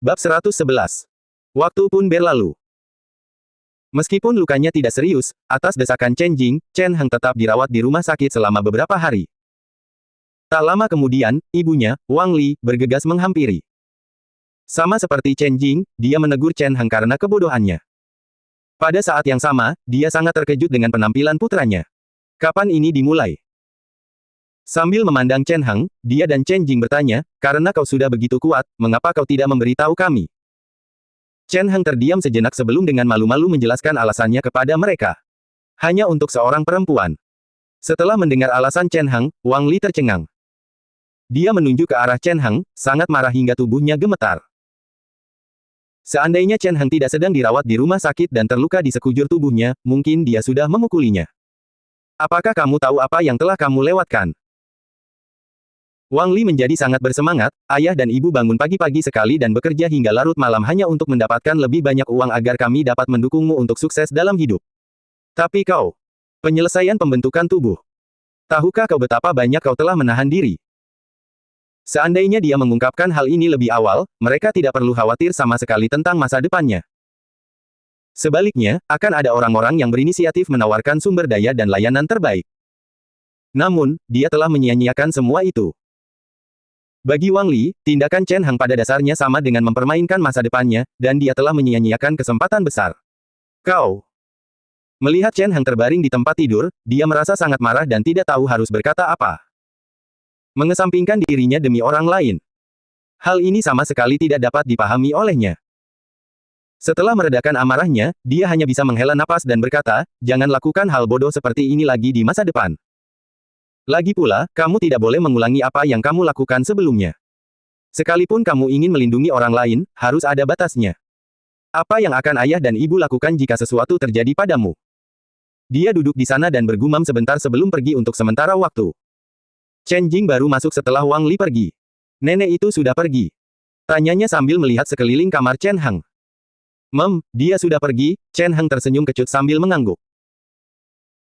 Bab 111. Waktu pun berlalu. Meskipun lukanya tidak serius, atas desakan Chen Jing, Chen Heng tetap dirawat di rumah sakit selama beberapa hari. Tak lama kemudian, ibunya, Wang Li, bergegas menghampiri. Sama seperti Chen Jing, dia menegur Chen Heng karena kebodohannya. Pada saat yang sama, dia sangat terkejut dengan penampilan putranya. Kapan ini dimulai? Sambil memandang Chen Heng, dia dan Chen Jing bertanya, karena kau sudah begitu kuat, mengapa kau tidak memberitahu kami? Chen Heng terdiam sejenak sebelum dengan malu-malu menjelaskan alasannya kepada mereka. Hanya untuk seorang perempuan. Setelah mendengar alasan Chen Heng, Wang Li tercengang. Dia menunjuk ke arah Chen Heng, sangat marah hingga tubuhnya gemetar. Seandainya Chen Heng tidak sedang dirawat di rumah sakit dan terluka di sekujur tubuhnya, mungkin dia sudah memukulinya. Apakah kamu tahu apa yang telah kamu lewatkan? Wang Li menjadi sangat bersemangat, ayah dan ibu bangun pagi-pagi sekali dan bekerja hingga larut malam hanya untuk mendapatkan lebih banyak uang agar kami dapat mendukungmu untuk sukses dalam hidup. Tapi kau, penyelesaian pembentukan tubuh. Tahukah kau betapa banyak kau telah menahan diri? Seandainya dia mengungkapkan hal ini lebih awal, mereka tidak perlu khawatir sama sekali tentang masa depannya. Sebaliknya, akan ada orang-orang yang berinisiatif menawarkan sumber daya dan layanan terbaik. Namun, dia telah menyia-nyiakan semua itu. Bagi Wang Li, tindakan Chen Heng pada dasarnya sama dengan mempermainkan masa depannya, dan dia telah menyia-nyiakan kesempatan besar. Kau. Melihat Chen Heng terbaring di tempat tidur, dia merasa sangat marah dan tidak tahu harus berkata apa. Mengesampingkan dirinya demi orang lain. Hal ini sama sekali tidak dapat dipahami olehnya. Setelah meredakan amarahnya, dia hanya bisa menghela napas dan berkata, jangan lakukan hal bodoh seperti ini lagi di masa depan. Lagi pula, kamu tidak boleh mengulangi apa yang kamu lakukan sebelumnya. Sekalipun kamu ingin melindungi orang lain, harus ada batasnya. Apa yang akan ayah dan ibu lakukan jika sesuatu terjadi padamu? Dia duduk di sana dan bergumam sebentar sebelum pergi untuk sementara waktu. Chen Jing baru masuk setelah Wang Li pergi. Nenek itu sudah pergi. Tanyanya sambil melihat sekeliling kamar Chen Heng. Dia sudah pergi, Chen Heng tersenyum kecut sambil mengangguk.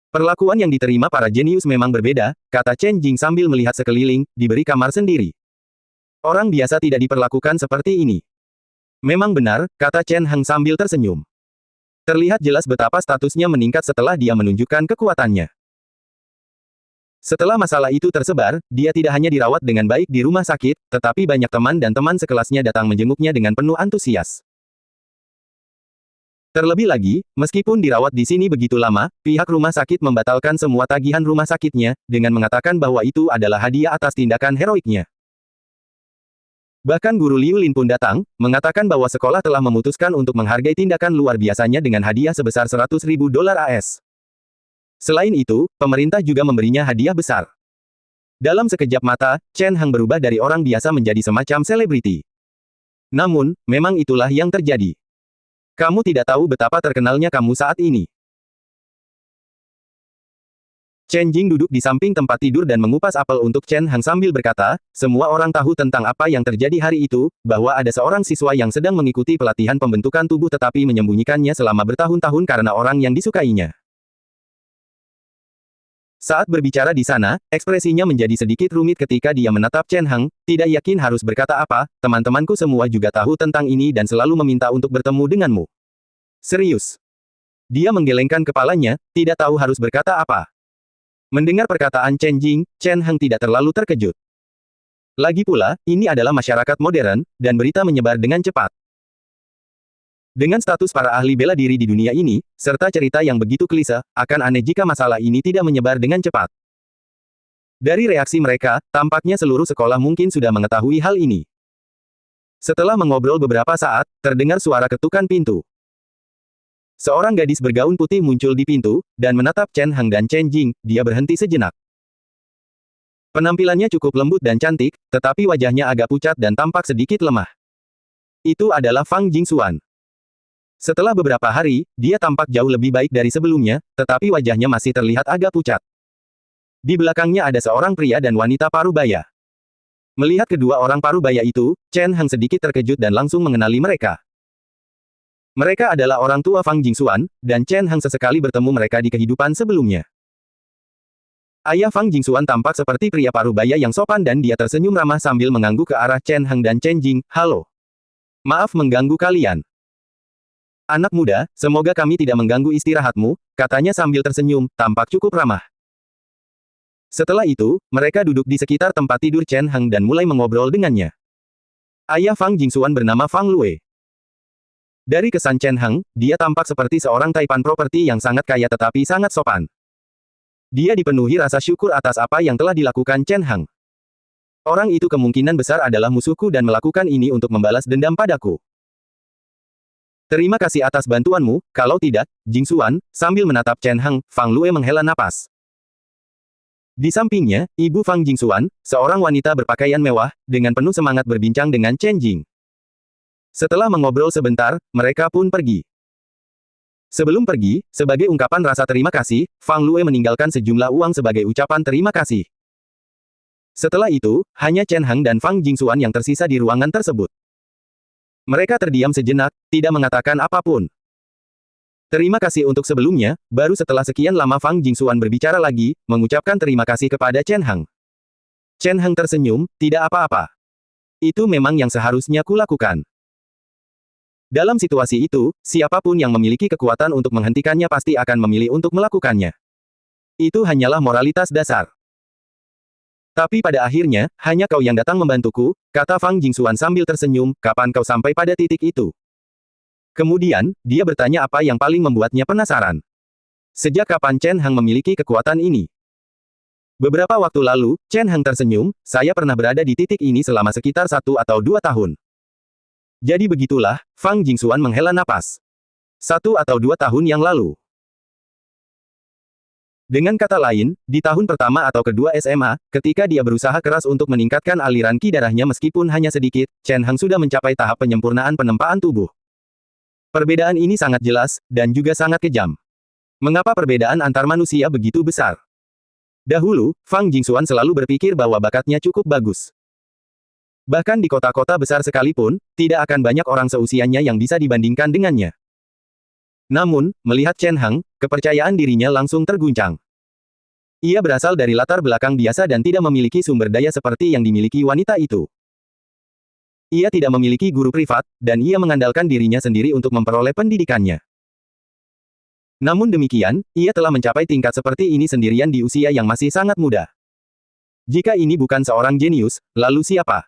Perlakuan yang diterima para jenius memang berbeda, kata Chen Jing sambil melihat sekeliling, diberi kamar sendiri. Orang biasa tidak diperlakukan seperti ini. Memang benar, kata Chen Heng sambil tersenyum. Terlihat jelas betapa statusnya meningkat setelah dia menunjukkan kekuatannya. Setelah masalah itu tersebar, dia tidak hanya dirawat dengan baik di rumah sakit, tetapi banyak teman dan teman sekelasnya datang menjenguknya dengan penuh antusias. Terlebih lagi, meskipun dirawat di sini begitu lama, pihak rumah sakit membatalkan semua tagihan rumah sakitnya, dengan mengatakan bahwa itu adalah hadiah atas tindakan heroiknya. Bahkan guru Liu Lin pun datang, mengatakan bahwa sekolah telah memutuskan untuk menghargai tindakan luar biasanya dengan hadiah sebesar 100.000 dolar AS. Selain itu, pemerintah juga memberinya hadiah besar. Dalam sekejap mata, Chen Heng berubah dari orang biasa menjadi semacam selebriti. Namun, memang itulah yang terjadi. Kamu tidak tahu betapa terkenalnya kamu saat ini. Chen Jing duduk di samping tempat tidur dan mengupas apel untuk Chen Heng sambil berkata, semua orang tahu tentang apa yang terjadi hari itu, bahwa ada seorang siswa yang sedang mengikuti pelatihan pembentukan tubuh tetapi menyembunyikannya selama bertahun-tahun karena orang yang disukainya. Saat berbicara di sana, ekspresinya menjadi sedikit rumit ketika dia menatap Chen Heng, tidak yakin harus berkata apa, teman-temanku semua juga tahu tentang ini dan selalu meminta untuk bertemu denganmu. Serius. Dia menggelengkan kepalanya, tidak tahu harus berkata apa. Mendengar perkataan Chen Jing, Chen Heng tidak terlalu terkejut. Lagi pula, ini adalah masyarakat modern, dan berita menyebar dengan cepat. Dengan status para ahli bela diri di dunia ini, serta cerita yang begitu klise, akan aneh jika masalah ini tidak menyebar dengan cepat. Dari reaksi mereka, tampaknya seluruh sekolah mungkin sudah mengetahui hal ini. Setelah mengobrol beberapa saat, terdengar suara ketukan pintu. Seorang gadis bergaun putih muncul di pintu, dan menatap Chen Heng dan Chen Jing, dia berhenti sejenak. Penampilannya cukup lembut dan cantik, tetapi wajahnya agak pucat dan tampak sedikit lemah. Itu adalah Fang Jingxuan. Setelah beberapa hari, dia tampak jauh lebih baik dari sebelumnya, tetapi wajahnya masih terlihat agak pucat. Di belakangnya ada seorang pria dan wanita parubaya. Melihat kedua orang parubaya itu, Chen Heng sedikit terkejut dan langsung mengenali mereka. Mereka adalah orang tua Fang Jingxuan, dan Chen Heng sesekali bertemu mereka di kehidupan sebelumnya. Ayah Fang Jingxuan tampak seperti pria parubaya yang sopan dan dia tersenyum ramah sambil mengangguk ke arah Chen Heng dan Chen Jing, halo. Maaf mengganggu kalian. Anak muda, semoga kami tidak mengganggu istirahatmu, katanya sambil tersenyum, tampak cukup ramah. Setelah itu, mereka duduk di sekitar tempat tidur Chen Heng dan mulai mengobrol dengannya. Ayah Fang Jingxuan bernama Fang Lue. Dari kesan Chen Heng, dia tampak seperti seorang taipan properti yang sangat kaya tetapi sangat sopan. Dia dipenuhi rasa syukur atas apa yang telah dilakukan Chen Heng. Orang itu kemungkinan besar adalah musuhku dan melakukan ini untuk membalas dendam padaku. Terima kasih atas bantuanmu, kalau tidak, Jingxuan, sambil menatap Chen Heng, Fang Lue menghela napas. Di sampingnya, Ibu Fang Jingxuan, seorang wanita berpakaian mewah, dengan penuh semangat berbincang dengan Chen Jing. Setelah mengobrol sebentar, mereka pun pergi. Sebelum pergi, sebagai ungkapan rasa terima kasih, Fang Lue meninggalkan sejumlah uang sebagai ucapan terima kasih. Setelah itu, hanya Chen Heng dan Fang Jingxuan yang tersisa di ruangan tersebut. Mereka terdiam sejenak, tidak mengatakan apapun. Terima kasih untuk sebelumnya, baru setelah sekian lama Fang Jingxuan berbicara lagi, mengucapkan terima kasih kepada Chen Heng. Chen Heng tersenyum, tidak apa-apa. Itu memang yang seharusnya kulakukan. Dalam situasi itu, siapapun yang memiliki kekuatan untuk menghentikannya pasti akan memilih untuk melakukannya. Itu hanyalah moralitas dasar. Tapi pada akhirnya, hanya kau yang datang membantuku, kata Fang Jingxuan sambil tersenyum, kapan kau sampai pada titik itu? Kemudian, dia bertanya apa yang paling membuatnya penasaran. Sejak kapan Chen Heng memiliki kekuatan ini? Beberapa waktu lalu, Chen Heng tersenyum, saya pernah berada di titik ini selama sekitar 1 atau 2 tahun. Jadi begitulah, Fang Jingxuan menghela napas. 1 atau 2 tahun yang lalu. Dengan kata lain, di tahun pertama atau kedua SMA, ketika dia berusaha keras untuk meningkatkan aliran ki darahnya meskipun hanya sedikit, Chen Heng sudah mencapai tahap penyempurnaan penempaan tubuh. Perbedaan ini sangat jelas, dan juga sangat kejam. Mengapa perbedaan antar manusia begitu besar? Dahulu, Fang Jingxuan selalu berpikir bahwa bakatnya cukup bagus. Bahkan di kota-kota besar sekalipun, tidak akan banyak orang seusianya yang bisa dibandingkan dengannya. Namun, melihat Chen Heng, kepercayaan dirinya langsung terguncang. Ia berasal dari latar belakang biasa dan tidak memiliki sumber daya seperti yang dimiliki wanita itu. Ia tidak memiliki guru privat, dan ia mengandalkan dirinya sendiri untuk memperoleh pendidikannya. Namun demikian, ia telah mencapai tingkat seperti ini sendirian di usia yang masih sangat muda. Jika ini bukan seorang jenius, lalu siapa?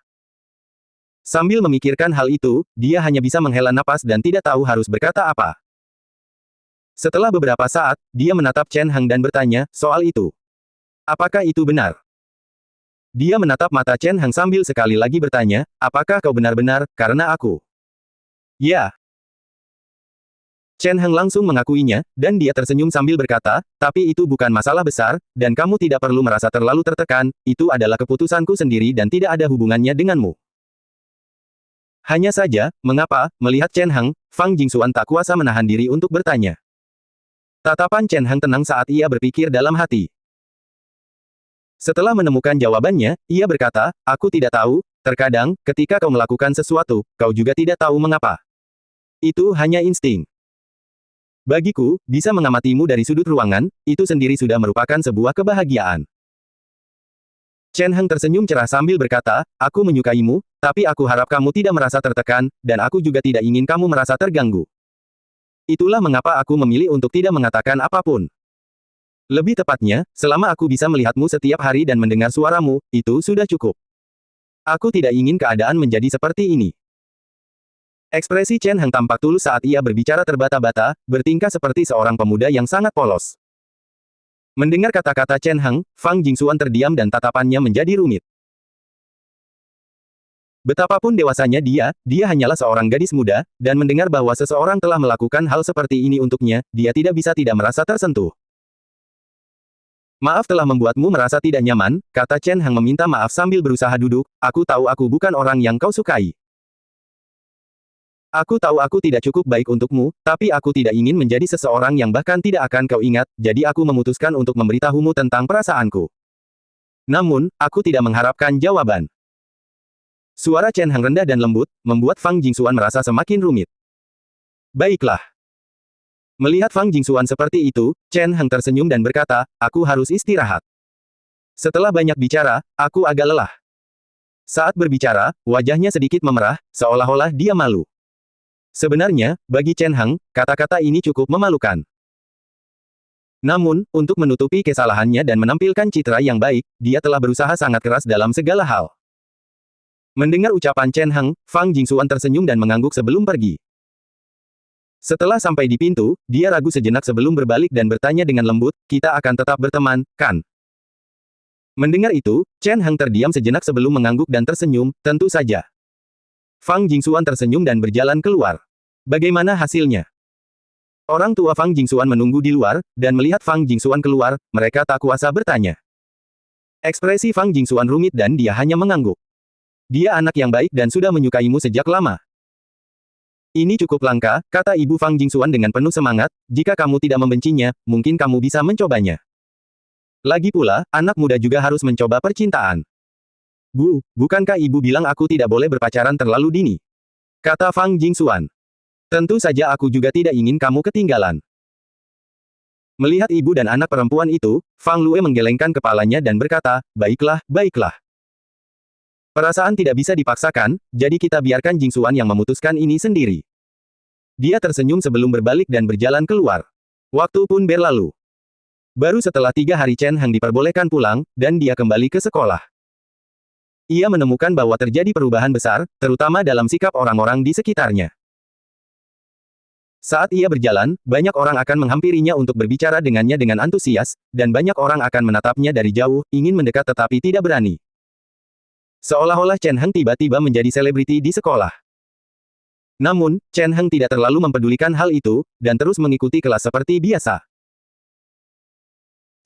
Sambil memikirkan hal itu, dia hanya bisa menghela napas dan tidak tahu harus berkata apa. Setelah beberapa saat, dia menatap Chen Heng dan bertanya, soal itu. Apakah itu benar? Dia menatap mata Chen Heng sambil sekali lagi bertanya, apakah kau benar-benar, karena aku? Ya. Chen Heng langsung mengakuinya, dan dia tersenyum sambil berkata, tapi itu bukan masalah besar, dan kamu tidak perlu merasa terlalu tertekan, itu adalah keputusanku sendiri dan tidak ada hubungannya denganmu. Hanya saja, mengapa, melihat Chen Heng, Fang Jingxuan tak kuasa menahan diri untuk bertanya. Tatapan Chen Heng tenang saat ia berpikir dalam hati. Setelah menemukan jawabannya, ia berkata, aku tidak tahu, terkadang, ketika kau melakukan sesuatu, kau juga tidak tahu mengapa. Itu hanya insting. Bagiku, bisa mengamatimu dari sudut ruangan, itu sendiri sudah merupakan sebuah kebahagiaan. Chen Heng tersenyum cerah sambil berkata, aku menyukaimu, tapi aku harap kamu tidak merasa tertekan, dan aku juga tidak ingin kamu merasa terganggu. Itulah mengapa aku memilih untuk tidak mengatakan apapun. Lebih tepatnya, selama aku bisa melihatmu setiap hari dan mendengar suaramu, itu sudah cukup. Aku tidak ingin keadaan menjadi seperti ini. Ekspresi Chen Heng tampak tulus saat ia berbicara terbata-bata, bertingkah seperti seorang pemuda yang sangat polos. Mendengar kata-kata Chen Heng, Fang Jingxuan terdiam dan tatapannya menjadi rumit. Betapapun dewasanya dia hanyalah seorang gadis muda, dan mendengar bahwa seseorang telah melakukan hal seperti ini untuknya, dia tidak bisa tidak merasa tersentuh. Maaf telah membuatmu merasa tidak nyaman, kata Chen Heng meminta maaf sambil berusaha duduk, aku tahu aku bukan orang yang kau sukai. Aku tahu aku tidak cukup baik untukmu, tapi aku tidak ingin menjadi seseorang yang bahkan tidak akan kau ingat, jadi aku memutuskan untuk memberitahumu tentang perasaanku. Namun, aku tidak mengharapkan jawaban. Suara Chen Heng rendah dan lembut, membuat Fang Jingxuan merasa semakin rumit. Baiklah. Melihat Fang Jingxuan seperti itu, Chen Heng tersenyum dan berkata, aku harus istirahat. Setelah banyak bicara, aku agak lelah. Saat berbicara, wajahnya sedikit memerah, seolah-olah dia malu. Sebenarnya, bagi Chen Heng, kata-kata ini cukup memalukan. Namun, untuk menutupi kesalahannya dan menampilkan citra yang baik, dia telah berusaha sangat keras dalam segala hal. Mendengar ucapan Chen Heng, Fang Jingxuan tersenyum dan mengangguk sebelum pergi. Setelah sampai di pintu, dia ragu sejenak sebelum berbalik dan bertanya dengan lembut, "Kita akan tetap berteman, kan?" Mendengar itu, Chen Heng terdiam sejenak sebelum mengangguk dan tersenyum, "Tentu saja." Fang Jingxuan tersenyum dan berjalan keluar. Bagaimana hasilnya? Orang tua Fang Jingxuan menunggu di luar, dan melihat Fang Jingxuan keluar, mereka tak kuasa bertanya. Ekspresi Fang Jingxuan rumit dan dia hanya mengangguk. Dia anak yang baik dan sudah menyukaimu sejak lama. Ini cukup langka, kata ibu Fang Jingxuan dengan penuh semangat, jika kamu tidak membencinya, mungkin kamu bisa mencobanya. Lagi pula, anak muda juga harus mencoba percintaan. Bu, bukankah ibu bilang aku tidak boleh berpacaran terlalu dini? Kata Fang Jingxuan. Tentu saja aku juga tidak ingin kamu ketinggalan. Melihat ibu dan anak perempuan itu, Fang Lue menggelengkan kepalanya dan berkata, "Baiklah, baiklah. Perasaan tidak bisa dipaksakan, jadi kita biarkan Jingxuan yang memutuskan ini sendiri." Dia tersenyum sebelum berbalik dan berjalan keluar. Waktu pun berlalu. Baru setelah 3 hari Chen Heng diperbolehkan pulang, dan dia kembali ke sekolah. Ia menemukan bahwa terjadi perubahan besar, terutama dalam sikap orang-orang di sekitarnya. Saat ia berjalan, banyak orang akan menghampirinya untuk berbicara dengannya dengan antusias, dan banyak orang akan menatapnya dari jauh, ingin mendekat tetapi tidak berani. Seolah-olah Chen Heng tiba-tiba menjadi selebriti di sekolah. Namun, Chen Heng tidak terlalu mempedulikan hal itu, dan terus mengikuti kelas seperti biasa.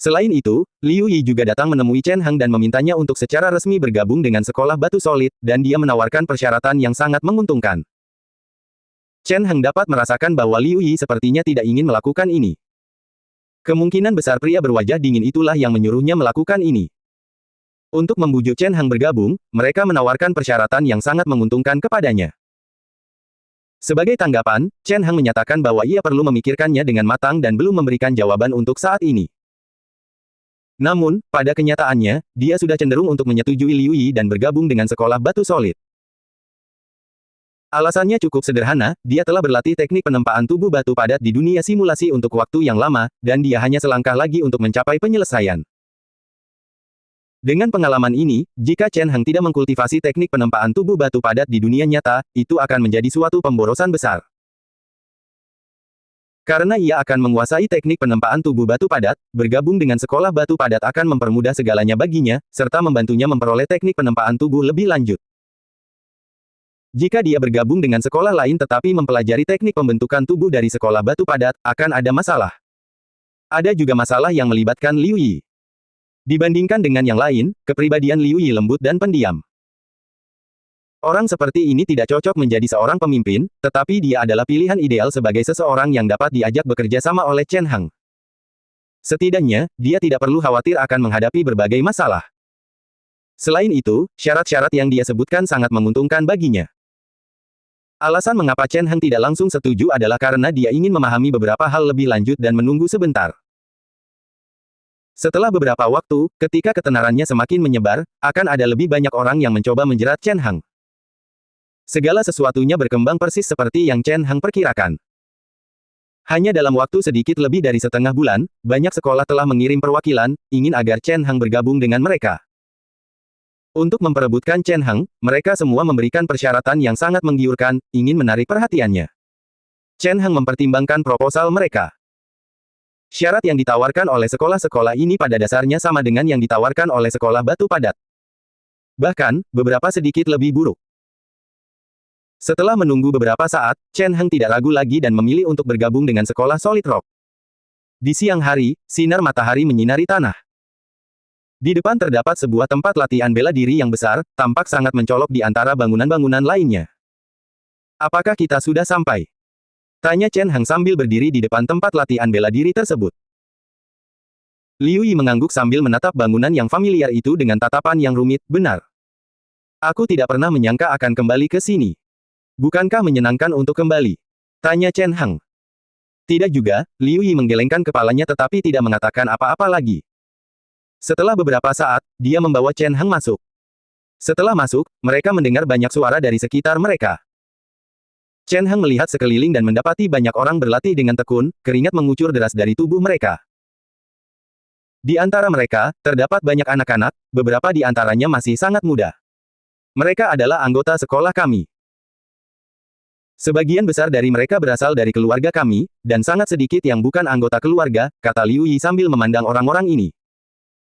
Selain itu, Liu Yi juga datang menemui Chen Heng dan memintanya untuk secara resmi bergabung dengan sekolah batu solid, dan dia menawarkan persyaratan yang sangat menguntungkan. Chen Heng dapat merasakan bahwa Liu Yi sepertinya tidak ingin melakukan ini. Kemungkinan besar pria berwajah dingin itulah yang menyuruhnya melakukan ini. Untuk membujuk Chen Heng bergabung, mereka menawarkan persyaratan yang sangat menguntungkan kepadanya. Sebagai tanggapan, Chen Heng menyatakan bahwa ia perlu memikirkannya dengan matang dan belum memberikan jawaban untuk saat ini. Namun, pada kenyataannya, dia sudah cenderung untuk menyetujui Liu Yi dan bergabung dengan sekolah batu solid. Alasannya cukup sederhana, dia telah berlatih teknik penempaan tubuh batu padat di dunia simulasi untuk waktu yang lama, dan dia hanya selangkah lagi untuk mencapai penyelesaian. Dengan pengalaman ini, jika Chen Heng tidak mengkultivasi teknik penempaan tubuh batu padat di dunia nyata, itu akan menjadi suatu pemborosan besar. Karena ia akan menguasai teknik penempaan tubuh batu padat, bergabung dengan sekolah batu padat akan mempermudah segalanya baginya, serta membantunya memperoleh teknik penempaan tubuh lebih lanjut. Jika dia bergabung dengan sekolah lain tetapi mempelajari teknik pembentukan tubuh dari sekolah batu padat, akan ada masalah. Ada juga masalah yang melibatkan Liu Yi. Dibandingkan dengan yang lain, kepribadian Liu Yi lembut dan pendiam. Orang seperti ini tidak cocok menjadi seorang pemimpin, tetapi dia adalah pilihan ideal sebagai seseorang yang dapat diajak bekerja sama oleh Chen Heng. Setidaknya, dia tidak perlu khawatir akan menghadapi berbagai masalah. Selain itu, syarat-syarat yang dia sebutkan sangat menguntungkan baginya. Alasan mengapa Chen Heng tidak langsung setuju adalah karena dia ingin memahami beberapa hal lebih lanjut dan menunggu sebentar. Setelah beberapa waktu, ketika ketenarannya semakin menyebar, akan ada lebih banyak orang yang mencoba menjerat Chen Heng. Segala sesuatunya berkembang persis seperti yang Chen Heng perkirakan. Hanya dalam waktu sedikit lebih dari setengah bulan, banyak sekolah telah mengirim perwakilan, ingin agar Chen Heng bergabung dengan mereka. Untuk memperebutkan Chen Heng, mereka semua memberikan persyaratan yang sangat menggiurkan, ingin menarik perhatiannya. Chen Heng mempertimbangkan proposal mereka. Syarat yang ditawarkan oleh sekolah-sekolah ini pada dasarnya sama dengan yang ditawarkan oleh sekolah batu padat. Bahkan, beberapa sedikit lebih buruk. Setelah menunggu beberapa saat, Chen Heng tidak ragu lagi dan memilih untuk bergabung dengan sekolah Solid Rock. Di siang hari, sinar matahari menyinari tanah. Di depan terdapat sebuah tempat latihan bela diri yang besar, tampak sangat mencolok di antara bangunan-bangunan lainnya. "Apakah kita sudah sampai?" tanya Chen Heng sambil berdiri di depan tempat latihan bela diri tersebut. Liu Yi mengangguk sambil menatap bangunan yang familiar itu dengan tatapan yang rumit, "Benar. Aku tidak pernah menyangka akan kembali ke sini. Bukankah menyenangkan untuk kembali?" tanya Chen Heng. Tidak juga, Liu Yi menggelengkan kepalanya tetapi tidak mengatakan apa-apa lagi. Setelah beberapa saat, dia membawa Chen Heng masuk. Setelah masuk, mereka mendengar banyak suara dari sekitar mereka. Chen Heng melihat sekeliling dan mendapati banyak orang berlatih dengan tekun, keringat mengucur deras dari tubuh mereka. Di antara mereka, terdapat banyak anak-anak, beberapa di antaranya masih sangat muda. Mereka adalah anggota sekolah kami. Sebagian besar dari mereka berasal dari keluarga kami, dan sangat sedikit yang bukan anggota keluarga, kata Liu Yi sambil memandang orang-orang ini.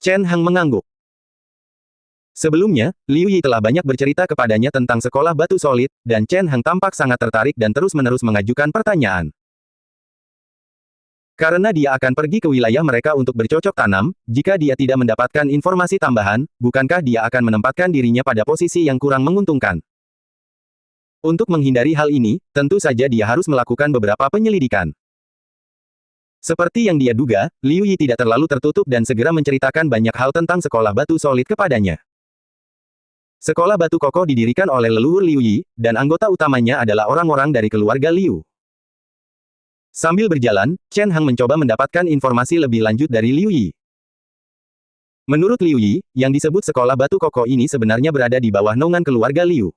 Chen Heng mengangguk. Sebelumnya, Liu Yi telah banyak bercerita kepadanya tentang sekolah batu solid, dan Chen Heng tampak sangat tertarik dan terus-menerus mengajukan pertanyaan. Karena dia akan pergi ke wilayah mereka untuk bercocok tanam, jika dia tidak mendapatkan informasi tambahan, bukankah dia akan menempatkan dirinya pada posisi yang kurang menguntungkan? Untuk menghindari hal ini, tentu saja dia harus melakukan beberapa penyelidikan. Seperti yang dia duga, Liu Yi tidak terlalu tertutup dan segera menceritakan banyak hal tentang sekolah batu solid kepadanya. Sekolah batu kokoh didirikan oleh leluhur Liu Yi, dan anggota utamanya adalah orang-orang dari keluarga Liu. Sambil berjalan, Chen Heng mencoba mendapatkan informasi lebih lanjut dari Liu Yi. Menurut Liu Yi, yang disebut sekolah batu kokoh ini sebenarnya berada di bawah naungan keluarga Liu.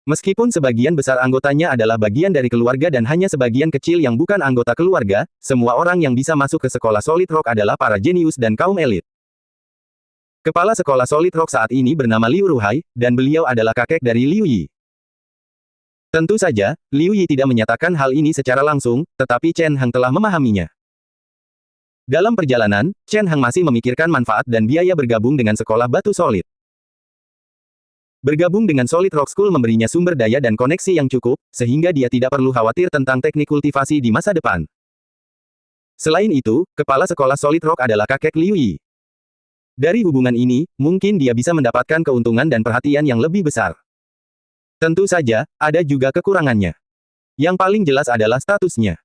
Meskipun sebagian besar anggotanya adalah bagian dari keluarga dan hanya sebagian kecil yang bukan anggota keluarga, semua orang yang bisa masuk ke sekolah Solid Rock adalah para jenius dan kaum elit. Kepala sekolah Solid Rock saat ini bernama Liu Ruhai, dan beliau adalah kakek dari Liu Yi. Tentu saja, Liu Yi tidak menyatakan hal ini secara langsung, tetapi Chen Heng telah memahaminya. Dalam perjalanan, Chen Heng masih memikirkan manfaat dan biaya bergabung dengan sekolah batu solid. Bergabung dengan Solid Rock School memberinya sumber daya dan koneksi yang cukup, sehingga dia tidak perlu khawatir tentang teknik kultivasi di masa depan. Selain itu, kepala sekolah Solid Rock adalah kakek Liu Yi. Dari hubungan ini, mungkin dia bisa mendapatkan keuntungan dan perhatian yang lebih besar. Tentu saja, ada juga kekurangannya. Yang paling jelas adalah statusnya.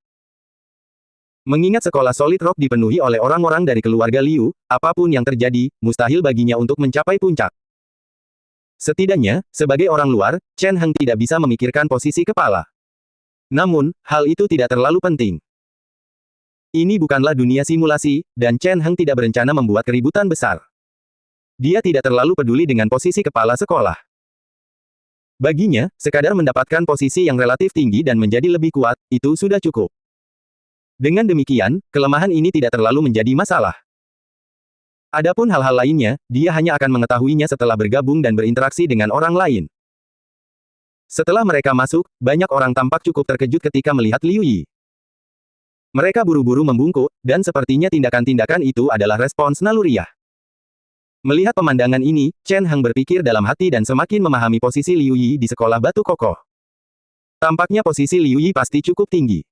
Mengingat sekolah Solid Rock dipenuhi oleh orang-orang dari keluarga Liu, apapun yang terjadi, mustahil baginya untuk mencapai puncak. Setidaknya, sebagai orang luar, Chen Heng tidak bisa memikirkan posisi kepala. Namun, hal itu tidak terlalu penting. Ini bukanlah dunia simulasi, dan Chen Heng tidak berencana membuat keributan besar. Dia tidak terlalu peduli dengan posisi kepala sekolah. Baginya, sekadar mendapatkan posisi yang relatif tinggi dan menjadi lebih kuat, itu sudah cukup. Dengan demikian, kelemahan ini tidak terlalu menjadi masalah. Adapun hal-hal lainnya, dia hanya akan mengetahuinya setelah bergabung dan berinteraksi dengan orang lain. Setelah mereka masuk, banyak orang tampak cukup terkejut ketika melihat Liu Yi. Mereka buru-buru membungkuk, dan sepertinya tindakan-tindakan itu adalah respons naluriah. Melihat pemandangan ini, Chen Heng berpikir dalam hati dan semakin memahami posisi Liu Yi di sekolah batu kokoh. Tampaknya posisi Liu Yi pasti cukup tinggi.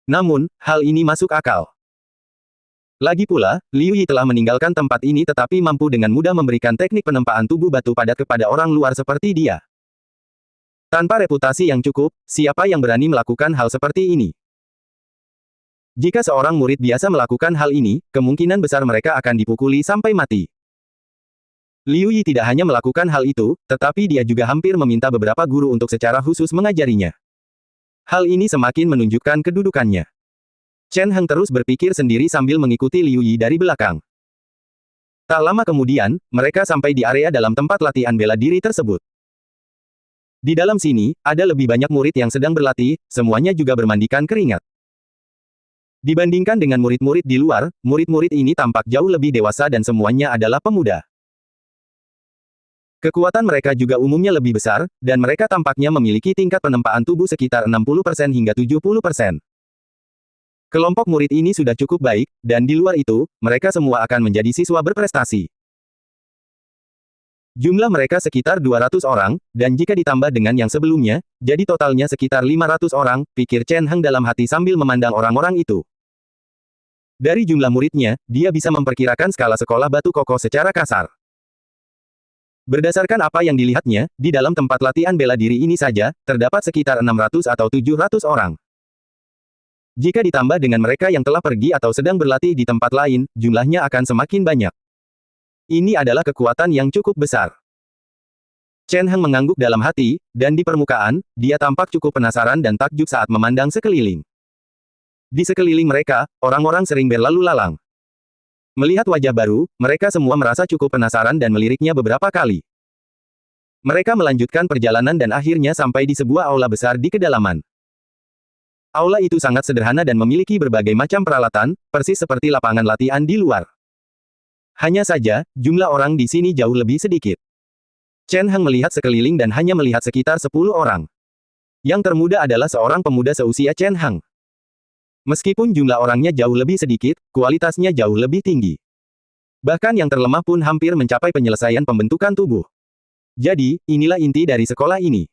Namun, hal ini masuk akal. Lagi pula, Liu Yi telah meninggalkan tempat ini tetapi mampu dengan mudah memberikan teknik penempaan tubuh batu padat kepada orang luar seperti dia. Tanpa reputasi yang cukup, siapa yang berani melakukan hal seperti ini? Jika seorang murid biasa melakukan hal ini, kemungkinan besar mereka akan dipukuli sampai mati. Liu Yi tidak hanya melakukan hal itu, tetapi dia juga hampir meminta beberapa guru untuk secara khusus mengajarinya. Hal ini semakin menunjukkan kedudukannya. Chen Heng terus berpikir sendiri sambil mengikuti Liu Yi dari belakang. Tak lama kemudian, mereka sampai di area dalam tempat latihan bela diri tersebut. Di dalam sini, ada lebih banyak murid yang sedang berlatih, semuanya juga bermandikan keringat. Dibandingkan dengan murid-murid di luar, murid-murid ini tampak jauh lebih dewasa dan semuanya adalah pemuda. Kekuatan mereka juga umumnya lebih besar, dan mereka tampaknya memiliki tingkat penempaan tubuh sekitar 60% hingga 70%. Kelompok murid ini sudah cukup baik, dan di luar itu, mereka semua akan menjadi siswa berprestasi. Jumlah mereka sekitar 200 orang, dan jika ditambah dengan yang sebelumnya, jadi totalnya sekitar 500 orang, pikir Chen Heng dalam hati sambil memandang orang-orang itu. Dari jumlah muridnya, dia bisa memperkirakan skala sekolah batu kokoh secara kasar. Berdasarkan apa yang dilihatnya, di dalam tempat latihan bela diri ini saja, terdapat sekitar 600 atau 700 orang. Jika ditambah dengan mereka yang telah pergi atau sedang berlatih di tempat lain, jumlahnya akan semakin banyak. Ini adalah kekuatan yang cukup besar. Chen Heng mengangguk dalam hati, dan di permukaan, dia tampak cukup penasaran dan takjub saat memandang sekeliling. Di sekeliling mereka, orang-orang sering berlalu lalang. Melihat wajah baru, mereka semua merasa cukup penasaran dan meliriknya beberapa kali. Mereka melanjutkan perjalanan dan akhirnya sampai di sebuah aula besar di kedalaman. Aula itu sangat sederhana dan memiliki berbagai macam peralatan, persis seperti lapangan latihan di luar. Hanya saja, jumlah orang di sini jauh lebih sedikit. Chen Heng melihat sekeliling dan hanya melihat sekitar 10 orang. Yang termuda adalah seorang pemuda seusia Chen Heng. Meskipun jumlah orangnya jauh lebih sedikit, kualitasnya jauh lebih tinggi. Bahkan yang terlemah pun hampir mencapai penyelesaian pembentukan tubuh. Jadi, inilah inti dari sekolah ini.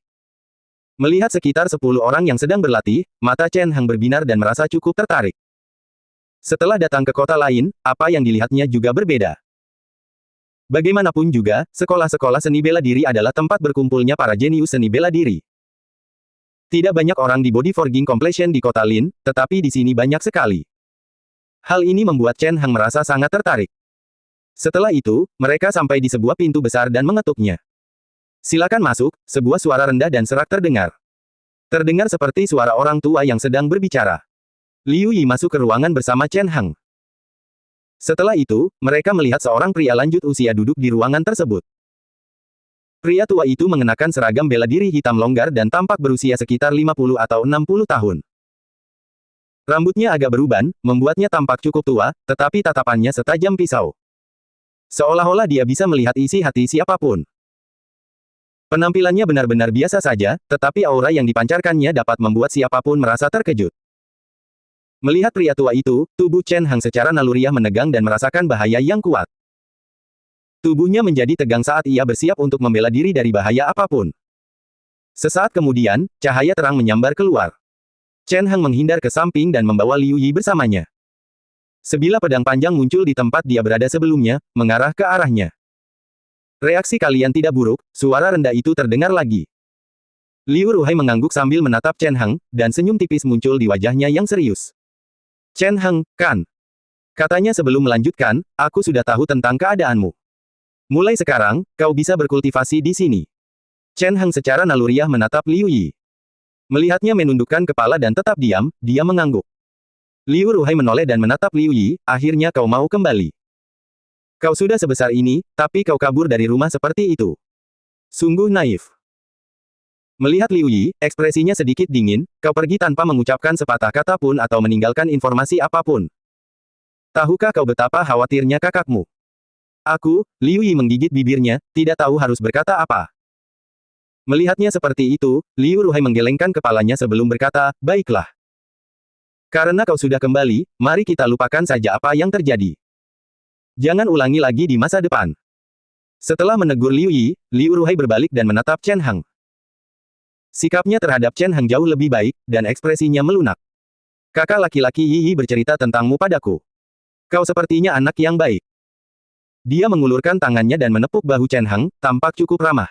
Melihat sekitar 10 orang yang sedang berlatih, mata Chen Heng berbinar dan merasa cukup tertarik. Setelah datang ke kota lain, apa yang dilihatnya juga berbeda. Bagaimanapun juga, sekolah-sekolah seni bela diri adalah tempat berkumpulnya para jenius seni bela diri. Tidak banyak orang di Body Forging Completion di kota Lin, tetapi di sini banyak sekali. Hal ini membuat Chen Heng merasa sangat tertarik. Setelah itu, mereka sampai di sebuah pintu besar dan mengetuknya. Silakan masuk, sebuah suara rendah dan serak terdengar. Terdengar seperti suara orang tua yang sedang berbicara. Liu Yi masuk ke ruangan bersama Chen Heng. Setelah itu, mereka melihat seorang pria lanjut usia duduk di ruangan tersebut. Pria tua itu mengenakan seragam bela diri hitam longgar dan tampak berusia sekitar 50 atau 60 tahun. Rambutnya agak beruban, membuatnya tampak cukup tua, tetapi tatapannya setajam pisau. Seolah-olah dia bisa melihat isi hati siapapun. Penampilannya benar-benar biasa saja, tetapi aura yang dipancarkannya dapat membuat siapapun merasa terkejut. Melihat pria tua itu, tubuh Chen Heng secara naluriah menegang dan merasakan bahaya yang kuat. Tubuhnya menjadi tegang saat ia bersiap untuk membela diri dari bahaya apapun. Sesaat kemudian, cahaya terang menyambar keluar. Chen Heng menghindar ke samping dan membawa Liu Yi bersamanya. Sebilah pedang panjang muncul di tempat dia berada sebelumnya, mengarah ke arahnya. Reaksi kalian tidak buruk, suara rendah itu terdengar lagi. Liu Ruhai mengangguk sambil menatap Chen Heng, dan senyum tipis muncul di wajahnya yang serius. Chen Heng, kan? Katanya sebelum melanjutkan, aku sudah tahu tentang keadaanmu. Mulai sekarang, kau bisa berkultivasi di sini. Chen Heng secara naluriah menatap Liu Yi. Melihatnya menundukkan kepala dan tetap diam, dia mengangguk. Liu Ruhai menoleh dan menatap Liu Yi, akhirnya kau mau kembali. Kau sudah sebesar ini, tapi kau kabur dari rumah seperti itu. Sungguh naif. Melihat Liu Yi, ekspresinya sedikit dingin, kau pergi tanpa mengucapkan sepatah kata pun atau meninggalkan informasi apapun. Tahukah kau betapa khawatirnya kakakmu? Aku, Liu Yi menggigit bibirnya, tidak tahu harus berkata apa. Melihatnya seperti itu, Liu Ruhai menggelengkan kepalanya sebelum berkata, baiklah. Karena kau sudah kembali, mari kita lupakan saja apa yang terjadi. Jangan ulangi lagi di masa depan. Setelah menegur Liu Yi, Liu Ruhai berbalik dan menatap Chen Heng. Sikapnya terhadap Chen Heng jauh lebih baik, dan ekspresinya melunak. Kakak laki-laki Yi bercerita tentangmu padaku. Kau sepertinya anak yang baik. Dia mengulurkan tangannya dan menepuk bahu Chen Heng, tampak cukup ramah.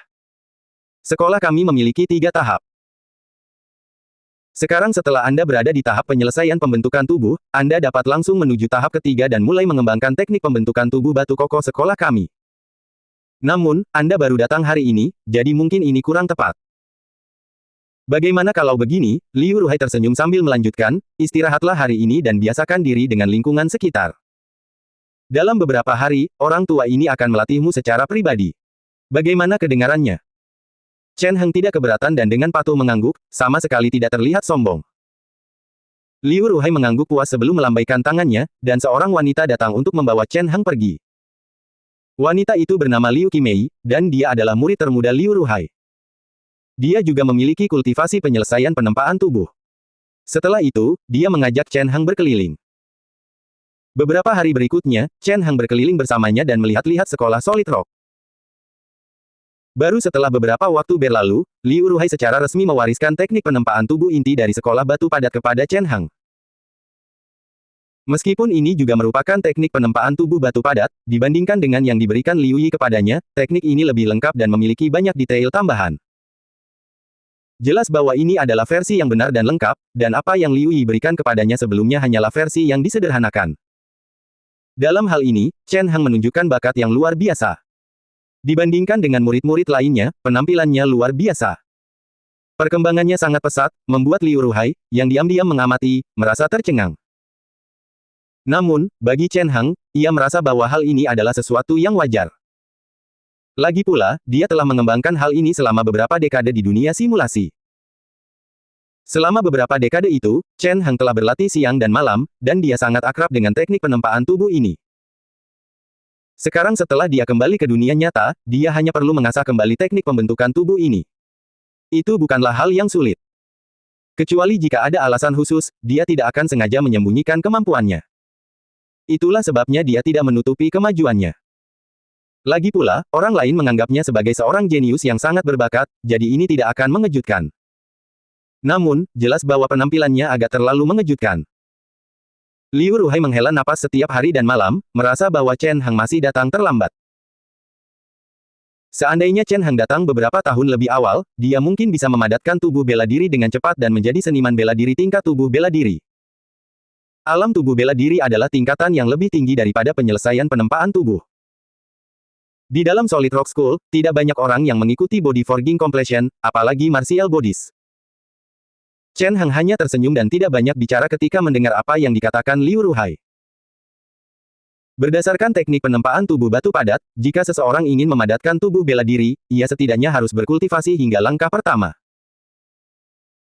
Sekolah kami memiliki 3 tahap. Sekarang setelah Anda berada di tahap penyelesaian pembentukan tubuh, Anda dapat langsung menuju tahap ketiga dan mulai mengembangkan teknik pembentukan tubuh batu kokoh sekolah kami. Namun, Anda baru datang hari ini, jadi mungkin ini kurang tepat. Bagaimana kalau begini? Liu Ruhai tersenyum sambil melanjutkan, istirahatlah hari ini dan biasakan diri dengan lingkungan sekitar. Dalam beberapa hari, orang tua ini akan melatihmu secara pribadi. Bagaimana kedengarannya? Chen Heng tidak keberatan dan dengan patuh mengangguk, sama sekali tidak terlihat sombong. Liu Ruhai mengangguk puas sebelum melambaikan tangannya, dan seorang wanita datang untuk membawa Chen Heng pergi. Wanita itu bernama Liu Qimei, dan dia adalah murid termuda Liu Ruhai. Dia juga memiliki kultivasi penyelesaian penempaan tubuh. Setelah itu, dia mengajak Chen Heng berkeliling. Beberapa hari berikutnya, Chen Heng berkeliling bersamanya dan melihat-lihat sekolah Solid Rock. Baru setelah beberapa waktu berlalu, Liu Ruhai secara resmi mewariskan teknik penempaan tubuh inti dari sekolah batu padat kepada Chen Heng. Meskipun ini juga merupakan teknik penempaan tubuh batu padat, dibandingkan dengan yang diberikan Liu Yi kepadanya, teknik ini lebih lengkap dan memiliki banyak detail tambahan. Jelas bahwa ini adalah versi yang benar dan lengkap, dan apa yang Liu Yi berikan kepadanya sebelumnya hanyalah versi yang disederhanakan. Dalam hal ini, Chen Heng menunjukkan bakat yang luar biasa. Dibandingkan dengan murid-murid lainnya, penampilannya luar biasa. Perkembangannya sangat pesat, membuat Liu Ruhai, yang diam-diam mengamati, merasa tercengang. Namun, bagi Chen Heng, ia merasa bahwa hal ini adalah sesuatu yang wajar. Lagi pula, dia telah mengembangkan hal ini selama beberapa dekade di dunia simulasi. Selama beberapa dekade itu, Chen Heng telah berlatih siang dan malam, dan dia sangat akrab dengan teknik penempaan tubuh ini. Sekarang setelah dia kembali ke dunia nyata, dia hanya perlu mengasah kembali teknik pembentukan tubuh ini. Itu bukanlah hal yang sulit. Kecuali jika ada alasan khusus, dia tidak akan sengaja menyembunyikan kemampuannya. Itulah sebabnya dia tidak menutupi kemajuannya. Lagi pula, orang lain menganggapnya sebagai seorang jenius yang sangat berbakat, jadi ini tidak akan mengejutkan. Namun, jelas bahwa penampilannya agak terlalu mengejutkan. Liu Ruhai menghela napas setiap hari dan malam, merasa bahwa Chen Heng masih datang terlambat. Seandainya Chen Heng datang beberapa tahun lebih awal, dia mungkin bisa memadatkan tubuh bela diri dengan cepat dan menjadi seniman bela diri tingkat tubuh bela diri. Alam tubuh bela diri adalah tingkatan yang lebih tinggi daripada penyelesaian penempaan tubuh. Di dalam Solid Rock School, tidak banyak orang yang mengikuti body forging completion, apalagi martial bodies. Chen Heng hanya tersenyum dan tidak banyak bicara ketika mendengar apa yang dikatakan Liu Ruhai. Berdasarkan teknik penempaan tubuh batu padat, jika seseorang ingin memadatkan tubuh bela diri, ia setidaknya harus berkultivasi hingga langkah pertama.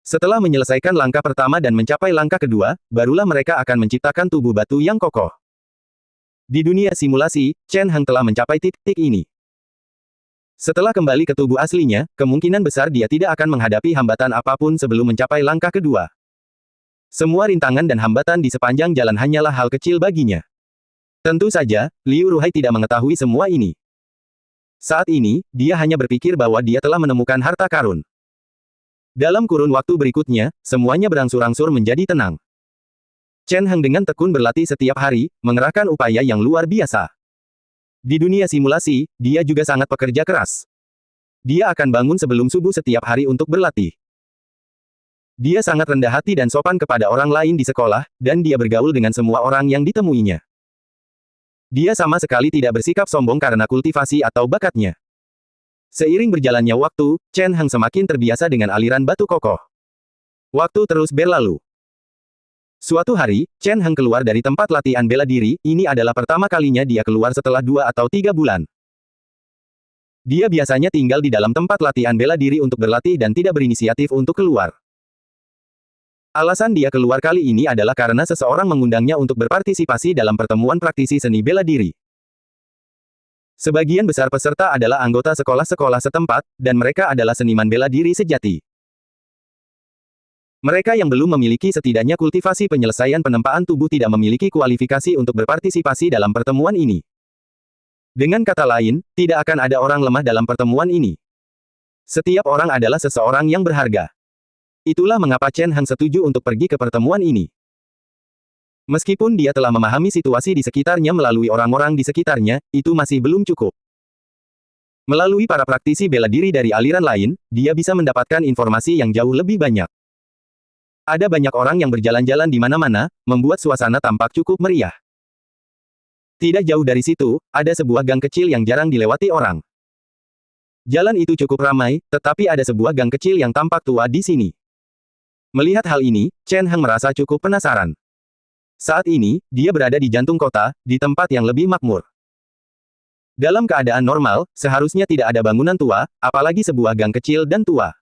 Setelah menyelesaikan langkah pertama dan mencapai langkah kedua, barulah mereka akan menciptakan tubuh batu yang kokoh. Di dunia simulasi, Chen Heng telah mencapai titik ini. Setelah kembali ke tubuh aslinya, kemungkinan besar dia tidak akan menghadapi hambatan apapun sebelum mencapai langkah kedua. Semua rintangan dan hambatan di sepanjang jalan hanyalah hal kecil baginya. Tentu saja, Liu Ruhai tidak mengetahui semua ini. Saat ini, dia hanya berpikir bahwa dia telah menemukan harta karun. Dalam kurun waktu berikutnya, semuanya berangsur-angsur menjadi tenang. Chen Heng dengan tekun berlatih setiap hari, mengerahkan upaya yang luar biasa. Di dunia simulasi, dia juga sangat pekerja keras. Dia akan bangun sebelum subuh setiap hari untuk berlatih. Dia sangat rendah hati dan sopan kepada orang lain di sekolah, dan dia bergaul dengan semua orang yang ditemuinya. Dia sama sekali tidak bersikap sombong karena kultivasi atau bakatnya. Seiring berjalannya waktu, Chen Heng semakin terbiasa dengan aliran batu kokoh. Waktu terus berlalu. Suatu hari, Chen Heng keluar dari tempat latihan bela diri, ini adalah pertama kalinya dia keluar setelah 2 atau 3 bulan. Dia biasanya tinggal di dalam tempat latihan bela diri untuk berlatih dan tidak berinisiatif untuk keluar. Alasan dia keluar kali ini adalah karena seseorang mengundangnya untuk berpartisipasi dalam pertemuan praktisi seni bela diri. Sebagian besar peserta adalah anggota sekolah-sekolah setempat, dan mereka adalah seniman bela diri sejati. Mereka yang belum memiliki setidaknya kultivasi penyelesaian penempaan tubuh tidak memiliki kualifikasi untuk berpartisipasi dalam pertemuan ini. Dengan kata lain, tidak akan ada orang lemah dalam pertemuan ini. Setiap orang adalah seseorang yang berharga. Itulah mengapa Chen Heng setuju untuk pergi ke pertemuan ini. Meskipun dia telah memahami situasi di sekitarnya melalui orang-orang di sekitarnya, itu masih belum cukup. Melalui para praktisi bela diri dari aliran lain, dia bisa mendapatkan informasi yang jauh lebih banyak. Ada banyak orang yang berjalan-jalan di mana-mana, membuat suasana tampak cukup meriah. Tidak jauh dari situ, ada sebuah gang kecil yang jarang dilewati orang. Jalan itu cukup ramai, tetapi ada sebuah gang kecil yang tampak tua di sini. Melihat hal ini, Chen Heng merasa cukup penasaran. Saat ini, dia berada di jantung kota, di tempat yang lebih makmur. Dalam keadaan normal, seharusnya tidak ada bangunan tua, apalagi sebuah gang kecil dan tua.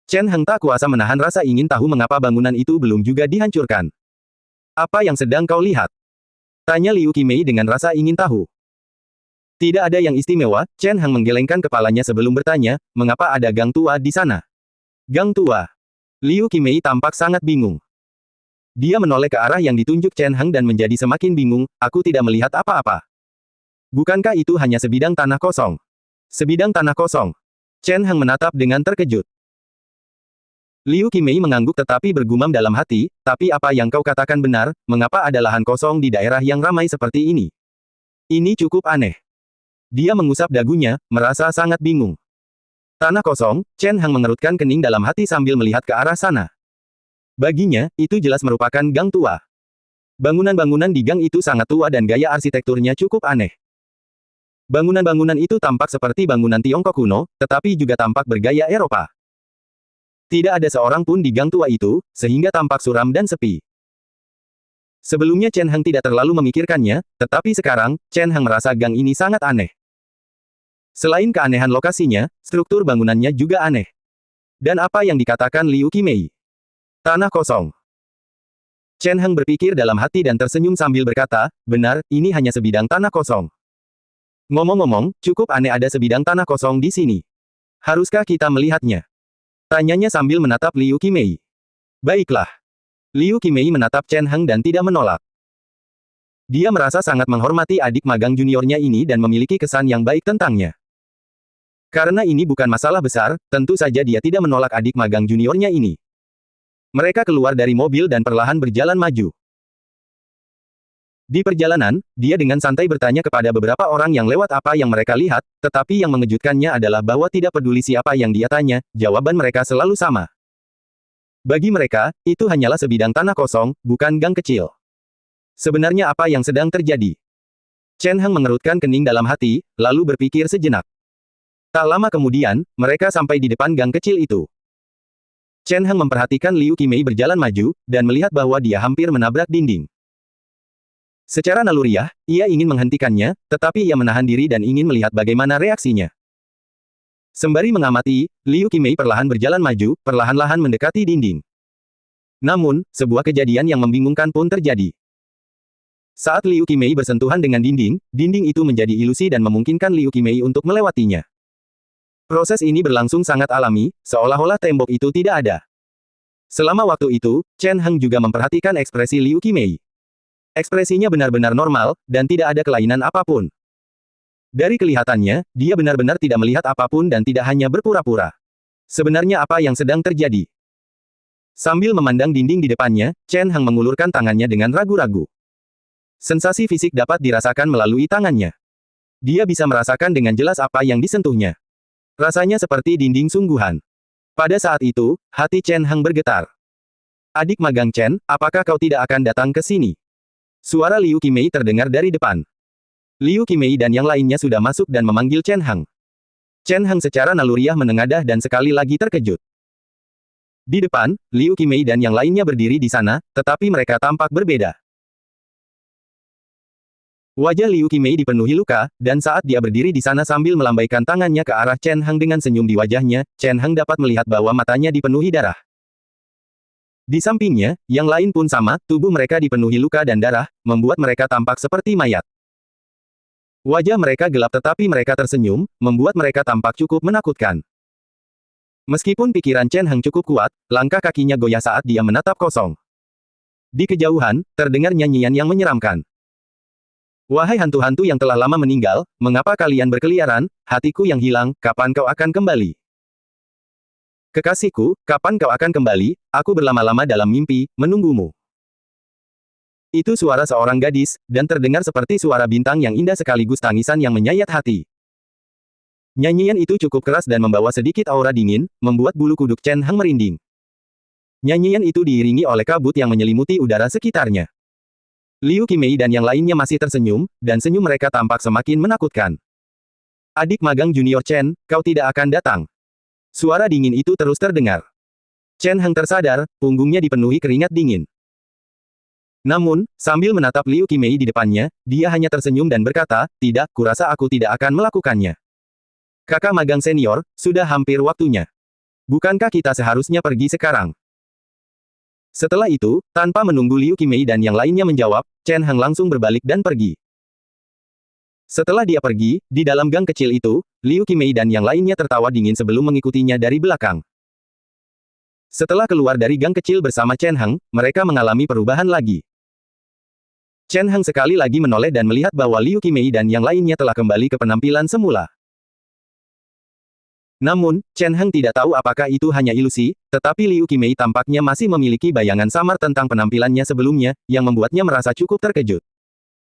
Chen Heng tak kuasa menahan rasa ingin tahu mengapa bangunan itu belum juga dihancurkan. Apa yang sedang kau lihat? Tanya Liu Qimei dengan rasa ingin tahu. Tidak ada yang istimewa, Chen Heng menggelengkan kepalanya sebelum bertanya, mengapa ada gang tua di sana? Gang tua. Liu Qimei tampak sangat bingung. Dia menoleh ke arah yang ditunjuk Chen Heng dan menjadi semakin bingung, aku tidak melihat apa-apa. Bukankah itu hanya sebidang tanah kosong? Sebidang tanah kosong. Chen Heng menatap dengan terkejut. Liu Qimei mengangguk tetapi bergumam dalam hati, tapi apa yang kau katakan benar, mengapa ada lahan kosong di daerah yang ramai seperti ini? Ini cukup aneh. Dia mengusap dagunya, merasa sangat bingung. Tanah kosong, Chen Heng mengerutkan kening dalam hati sambil melihat ke arah sana. Baginya, itu jelas merupakan gang tua. Bangunan-bangunan di gang itu sangat tua dan gaya arsitekturnya cukup aneh. Bangunan-bangunan itu tampak seperti bangunan Tiongkok kuno, tetapi juga tampak bergaya Eropa. Tidak ada seorang pun di gang tua itu, sehingga tampak suram dan sepi. Sebelumnya Chen Heng tidak terlalu memikirkannya, tetapi sekarang, Chen Heng merasa gang ini sangat aneh. Selain keanehan lokasinya, struktur bangunannya juga aneh. Dan apa yang dikatakan Liu Qimei? Tanah kosong. Chen Heng berpikir dalam hati dan tersenyum sambil berkata, benar, ini hanya sebidang tanah kosong. Ngomong-ngomong, cukup aneh ada sebidang tanah kosong di sini. Haruskah kita melihatnya? Tanyanya sambil menatap Liu Qimei. Baiklah. Liu Qimei menatap Chen Heng dan tidak menolak. Dia merasa sangat menghormati adik magang juniornya ini dan memiliki kesan yang baik tentangnya. Karena ini bukan masalah besar, tentu saja dia tidak menolak adik magang juniornya ini. Mereka keluar dari mobil dan perlahan berjalan maju. Di perjalanan, dia dengan santai bertanya kepada beberapa orang yang lewat apa yang mereka lihat, tetapi yang mengejutkannya adalah bahwa tidak peduli siapa yang dia tanya, jawaban mereka selalu sama. Bagi mereka, itu hanyalah sebidang tanah kosong, bukan gang kecil. Sebenarnya apa yang sedang terjadi? Chen Heng mengerutkan kening dalam hati, lalu berpikir sejenak. Tak lama kemudian, mereka sampai di depan gang kecil itu. Chen Heng memperhatikan Liu Qimei berjalan maju, dan melihat bahwa dia hampir menabrak dinding. Secara naluriah, ia ingin menghentikannya, tetapi ia menahan diri dan ingin melihat bagaimana reaksinya. Sembari mengamati, Liu Qimei perlahan berjalan maju, perlahan-lahan mendekati dinding. Namun, sebuah kejadian yang membingungkan pun terjadi. Saat Liu Qimei bersentuhan dengan dinding, dinding itu menjadi ilusi dan memungkinkan Liu Qimei untuk melewatinya. Proses ini berlangsung sangat alami, seolah-olah tembok itu tidak ada. Selama waktu itu, Chen Heng juga memperhatikan ekspresi Liu Qimei. Ekspresinya benar-benar normal, dan tidak ada kelainan apapun. Dari kelihatannya, dia benar-benar tidak melihat apapun dan tidak hanya berpura-pura. Sebenarnya apa yang sedang terjadi? Sambil memandang dinding di depannya, Chen Heng mengulurkan tangannya dengan ragu-ragu. Sensasi fisik dapat dirasakan melalui tangannya. Dia bisa merasakan dengan jelas apa yang disentuhnya. Rasanya seperti dinding sungguhan. Pada saat itu, hati Chen Heng bergetar. Adik magang Chen, apakah kau tidak akan datang ke sini? Suara Liu Qimei terdengar dari depan. Liu Qimei dan yang lainnya sudah masuk dan memanggil Chen Heng. Chen Heng secara naluriah menengadah dan sekali lagi terkejut. Di depan, Liu Qimei dan yang lainnya berdiri di sana, tetapi mereka tampak berbeda. Wajah Liu Qimei dipenuhi luka, dan saat dia berdiri di sana sambil melambaikan tangannya ke arah Chen Heng dengan senyum di wajahnya, Chen Heng dapat melihat bahwa matanya dipenuhi darah. Di sampingnya, yang lain pun sama, tubuh mereka dipenuhi luka dan darah, membuat mereka tampak seperti mayat. Wajah mereka gelap tetapi mereka tersenyum, membuat mereka tampak cukup menakutkan. Meskipun pikiran Chen Heng cukup kuat, langkah kakinya goyah saat dia menatap kosong. Di kejauhan, terdengar nyanyian yang menyeramkan. Wahai hantu-hantu yang telah lama meninggal, mengapa kalian berkeliaran, hatiku yang hilang, kapan kau akan kembali? Kekasihku, kapan kau akan kembali, aku berlama-lama dalam mimpi, menunggumu. Itu suara seorang gadis, dan terdengar seperti suara bintang yang indah sekaligus tangisan yang menyayat hati. Nyanyian itu cukup keras dan membawa sedikit aura dingin, membuat bulu kuduk Chen Heng merinding. Nyanyian itu diiringi oleh kabut yang menyelimuti udara sekitarnya. Liu Qimei dan yang lainnya masih tersenyum, dan senyum mereka tampak semakin menakutkan. Adik magang junior Chen, kau tidak akan datang. Suara dingin itu terus terdengar. Chen Heng tersadar, punggungnya dipenuhi keringat dingin. Namun, sambil menatap Liu Qimei di depannya, dia hanya tersenyum dan berkata, tidak, kurasa aku tidak akan melakukannya. Kakak magang senior, sudah hampir waktunya. Bukankah kita seharusnya pergi sekarang? Setelah itu, tanpa menunggu Liu Qimei dan yang lainnya menjawab, Chen Heng langsung berbalik dan pergi. Setelah dia pergi, di dalam gang kecil itu, Liu Qimei dan yang lainnya tertawa dingin sebelum mengikutinya dari belakang. Setelah keluar dari gang kecil bersama Chen Heng, mereka mengalami perubahan lagi. Chen Heng sekali lagi menoleh dan melihat bahwa Liu Qimei dan yang lainnya telah kembali ke penampilan semula. Namun, Chen Heng tidak tahu apakah itu hanya ilusi, tetapi Liu Qimei tampaknya masih memiliki bayangan samar tentang penampilannya sebelumnya, yang membuatnya merasa cukup terkejut.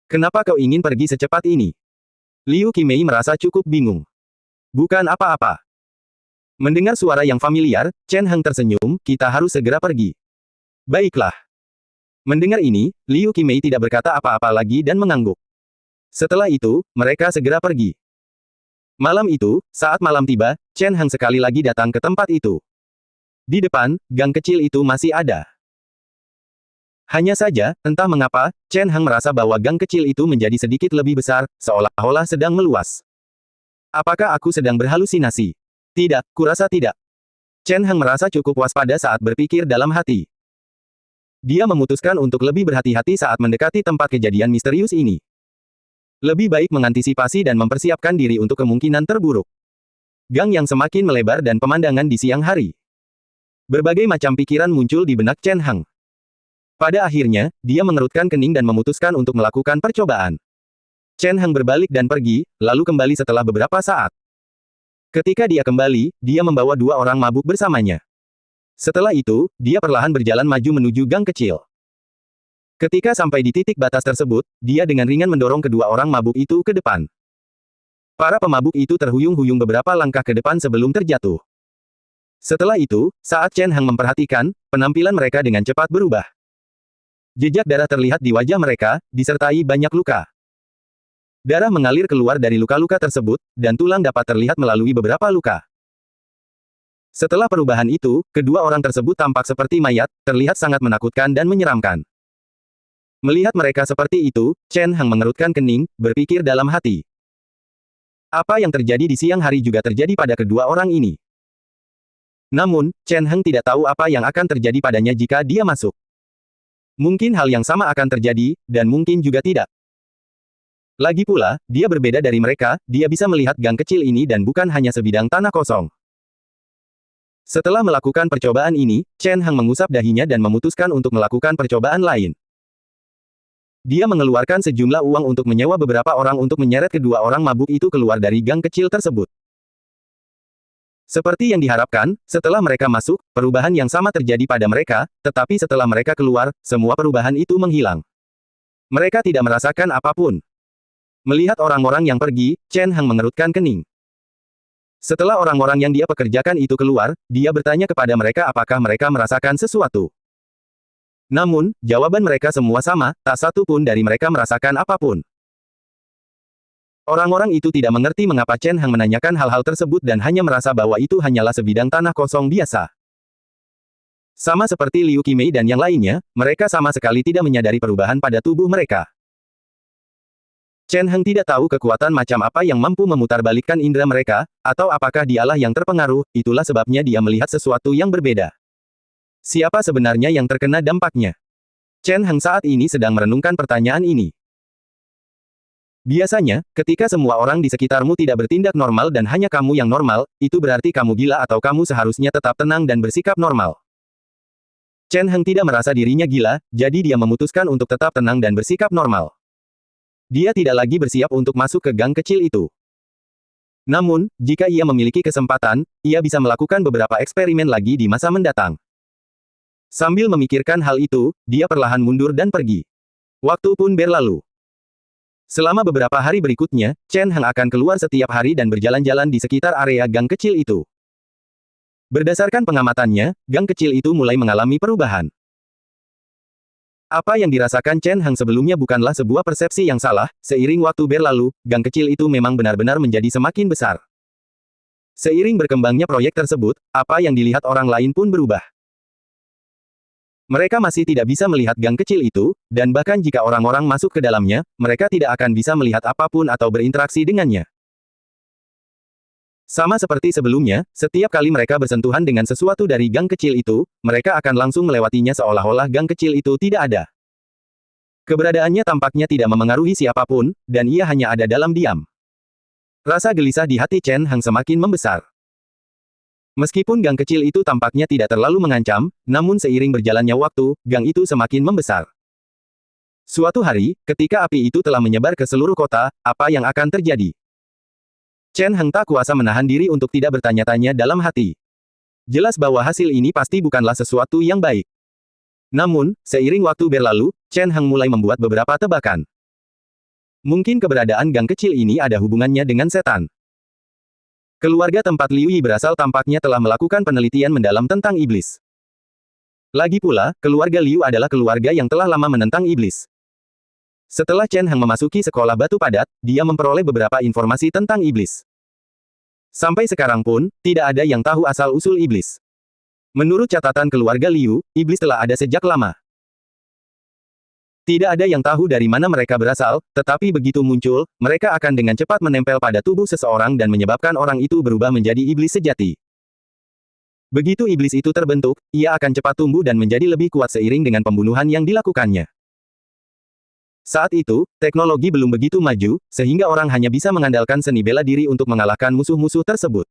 Kenapa kau ingin pergi secepat ini? Liu Qimei merasa cukup bingung. Bukan apa-apa. Mendengar suara yang familiar, Chen Heng tersenyum, kita harus segera pergi. Baiklah. Mendengar ini, Liu Qimei tidak berkata apa-apa lagi dan mengangguk. Setelah itu, mereka segera pergi. Malam itu, saat malam tiba, Chen Heng sekali lagi datang ke tempat itu. Di depan, gang kecil itu masih ada. Hanya saja, entah mengapa, Chen Hang merasa bahwa gang kecil itu menjadi sedikit lebih besar, seolah-olah sedang meluas. Apakah aku sedang berhalusinasi? Tidak, kurasa tidak. Chen Hang merasa cukup waspada saat berpikir dalam hati. Dia memutuskan untuk lebih berhati-hati saat mendekati tempat kejadian misterius ini. Lebih baik mengantisipasi dan mempersiapkan diri untuk kemungkinan terburuk. Gang yang semakin melebar dan pemandangan di siang hari. Berbagai macam pikiran muncul di benak Chen Hang. Pada akhirnya, dia mengerutkan kening dan memutuskan untuk melakukan percobaan. Chen Hang berbalik dan pergi, lalu kembali setelah beberapa saat. Ketika dia kembali, dia membawa dua orang mabuk bersamanya. Setelah itu, dia perlahan berjalan maju menuju gang kecil. Ketika sampai di titik batas tersebut, dia dengan ringan mendorong kedua orang mabuk itu ke depan. Para pemabuk itu terhuyung-huyung beberapa langkah ke depan sebelum terjatuh. Setelah itu, saat Chen Hang memperhatikan, penampilan mereka dengan cepat berubah. Jejak darah terlihat di wajah mereka, disertai banyak luka. Darah mengalir keluar dari luka-luka tersebut, dan tulang dapat terlihat melalui beberapa luka. Setelah perubahan itu, kedua orang tersebut tampak seperti mayat, terlihat sangat menakutkan dan menyeramkan. Melihat mereka seperti itu, Chen Hang mengerutkan kening, berpikir dalam hati. Apa yang terjadi di siang hari juga terjadi pada kedua orang ini. Namun, Chen Hang tidak tahu apa yang akan terjadi padanya jika dia masuk. Mungkin hal yang sama akan terjadi, dan mungkin juga tidak. Lagi pula, dia berbeda dari mereka, dia bisa melihat gang kecil ini dan bukan hanya sebidang tanah kosong. Setelah melakukan percobaan ini, Chen Hang mengusap dahinya dan memutuskan untuk melakukan percobaan lain. Dia mengeluarkan sejumlah uang untuk menyewa beberapa orang untuk menyeret kedua orang mabuk itu keluar dari gang kecil tersebut. Seperti yang diharapkan, setelah mereka masuk, perubahan yang sama terjadi pada mereka, tetapi setelah mereka keluar, semua perubahan itu menghilang. Mereka tidak merasakan apapun. Melihat orang-orang yang pergi, Chen Hang mengerutkan kening. Setelah orang-orang yang dia pekerjakan itu keluar, dia bertanya kepada mereka apakah mereka merasakan sesuatu. Namun, jawaban mereka semua sama, tak satu pun dari mereka merasakan apapun. Orang-orang itu tidak mengerti mengapa Chen Hang menanyakan hal-hal tersebut dan hanya merasa bahwa itu hanyalah sebidang tanah kosong biasa. Sama seperti Liu Qimei dan yang lainnya, mereka sama sekali tidak menyadari perubahan pada tubuh mereka. Chen Hang tidak tahu kekuatan macam apa yang mampu memutarbalikkan indera mereka, atau apakah dialah yang terpengaruh, itulah sebabnya dia melihat sesuatu yang berbeda. Siapa sebenarnya yang terkena dampaknya? Chen Hang saat ini sedang merenungkan pertanyaan ini. Biasanya, ketika semua orang di sekitarmu tidak bertindak normal dan hanya kamu yang normal, itu berarti kamu gila atau kamu seharusnya tetap tenang dan bersikap normal. Chen Hang tidak merasa dirinya gila, jadi dia memutuskan untuk tetap tenang dan bersikap normal. Dia tidak lagi bersiap untuk masuk ke gang kecil itu. Namun, jika ia memiliki kesempatan, ia bisa melakukan beberapa eksperimen lagi di masa mendatang. Sambil memikirkan hal itu, dia perlahan mundur dan pergi. Waktu pun berlalu. Selama beberapa hari berikutnya, Chen Hang akan keluar setiap hari dan berjalan-jalan di sekitar area gang kecil itu. Berdasarkan pengamatannya, gang kecil itu mulai mengalami perubahan. Apa yang dirasakan Chen Hang sebelumnya bukanlah sebuah persepsi yang salah, seiring waktu berlalu, gang kecil itu memang benar-benar menjadi semakin besar. Seiring berkembangnya proyek tersebut, apa yang dilihat orang lain pun berubah. Mereka masih tidak bisa melihat gang kecil itu, dan bahkan jika orang-orang masuk ke dalamnya, mereka tidak akan bisa melihat apapun atau berinteraksi dengannya. Sama seperti sebelumnya, setiap kali mereka bersentuhan dengan sesuatu dari gang kecil itu, mereka akan langsung melewatinya seolah-olah gang kecil itu tidak ada. Keberadaannya tampaknya tidak memengaruhi siapapun, dan ia hanya ada dalam diam. Rasa gelisah di hati Chen Hang semakin membesar. Meskipun gang kecil itu tampaknya tidak terlalu mengancam, namun seiring berjalannya waktu, gang itu semakin membesar. Suatu hari, ketika api itu telah menyebar ke seluruh kota, apa yang akan terjadi? Chen Hang tak kuasa menahan diri untuk tidak bertanya-tanya dalam hati. Jelas bahwa hasil ini pasti bukanlah sesuatu yang baik. Namun, seiring waktu berlalu, Chen Hang mulai membuat beberapa tebakan. Mungkin keberadaan gang kecil ini ada hubungannya dengan setan. Keluarga tempat Liu Yi berasal tampaknya telah melakukan penelitian mendalam tentang iblis. Lagi pula, keluarga Liu adalah keluarga yang telah lama menentang iblis. Setelah Chen Hang memasuki sekolah batu padat, dia memperoleh beberapa informasi tentang iblis. Sampai sekarang pun, tidak ada yang tahu asal-usul iblis. Menurut catatan keluarga Liu, iblis telah ada sejak lama. Tidak ada yang tahu dari mana mereka berasal, tetapi begitu muncul, mereka akan dengan cepat menempel pada tubuh seseorang dan menyebabkan orang itu berubah menjadi iblis sejati. Begitu iblis itu terbentuk, ia akan cepat tumbuh dan menjadi lebih kuat seiring dengan pembunuhan yang dilakukannya. Saat itu, teknologi belum begitu maju, sehingga orang hanya bisa mengandalkan seni bela diri untuk mengalahkan musuh-musuh tersebut.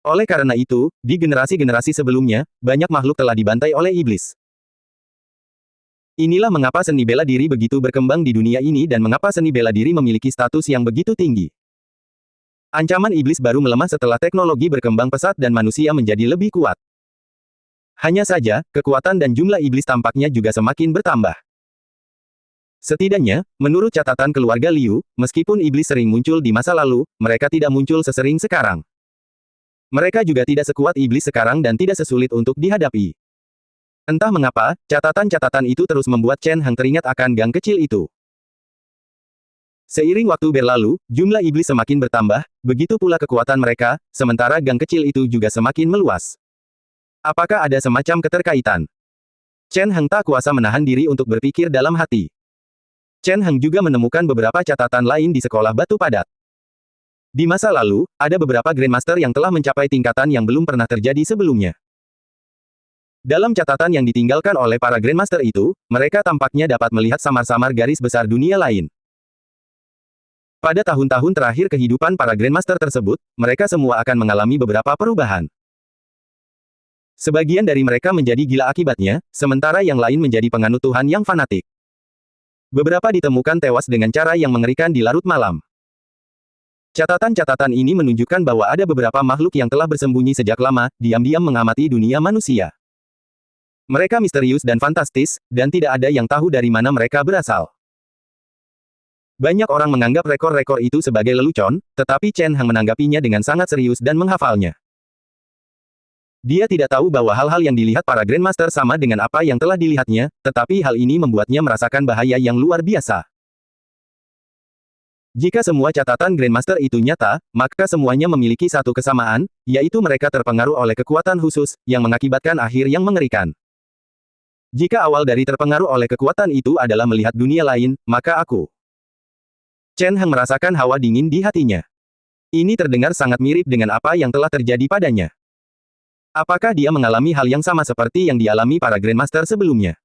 Oleh karena itu, di generasi-generasi sebelumnya, banyak makhluk telah dibantai oleh iblis. Inilah mengapa seni bela diri begitu berkembang di dunia ini dan mengapa seni bela diri memiliki status yang begitu tinggi. Ancaman iblis baru melemah setelah teknologi berkembang pesat dan manusia menjadi lebih kuat. Hanya saja, kekuatan dan jumlah iblis tampaknya juga semakin bertambah. Setidaknya, menurut catatan keluarga Liu, meskipun iblis sering muncul di masa lalu, mereka tidak muncul sesering sekarang. Mereka juga tidak sekuat iblis sekarang dan tidak sesulit untuk dihadapi. Entah mengapa, catatan-catatan itu terus membuat Chen Hang teringat akan gang kecil itu. Seiring waktu berlalu, jumlah iblis semakin bertambah, begitu pula kekuatan mereka, sementara gang kecil itu juga semakin meluas. Apakah ada semacam keterkaitan? Chen Hang tak kuasa menahan diri untuk berpikir dalam hati. Chen Hang juga menemukan beberapa catatan lain di sekolah batu padat. Di masa lalu, ada beberapa Grandmaster yang telah mencapai tingkatan yang belum pernah terjadi sebelumnya. Dalam catatan yang ditinggalkan oleh para Grandmaster itu, mereka tampaknya dapat melihat samar-samar garis besar dunia lain. Pada tahun-tahun terakhir kehidupan para Grandmaster tersebut, mereka semua akan mengalami beberapa perubahan. Sebagian dari mereka menjadi gila akibatnya, sementara yang lain menjadi penganut Tuhan yang fanatik. Beberapa ditemukan tewas dengan cara yang mengerikan di larut malam. Catatan-catatan ini menunjukkan bahwa ada beberapa makhluk yang telah bersembunyi sejak lama, diam-diam mengamati dunia manusia. Mereka misterius dan fantastis, dan tidak ada yang tahu dari mana mereka berasal. Banyak orang menganggap rekor-rekor itu sebagai lelucon, tetapi Chen Hang menanggapinya dengan sangat serius dan menghafalnya. Dia tidak tahu bahwa hal-hal yang dilihat para Grandmaster sama dengan apa yang telah dilihatnya, tetapi hal ini membuatnya merasakan bahaya yang luar biasa. Jika semua catatan Grandmaster itu nyata, maka semuanya memiliki satu kesamaan, yaitu mereka terpengaruh oleh kekuatan khusus, yang mengakibatkan akhir yang mengerikan. Jika awal dari terpengaruh oleh kekuatan itu adalah melihat dunia lain, maka aku. Chen Hang merasakan hawa dingin di hatinya. Ini terdengar sangat mirip dengan apa yang telah terjadi padanya. Apakah dia mengalami hal yang sama seperti yang dialami para Grandmaster sebelumnya?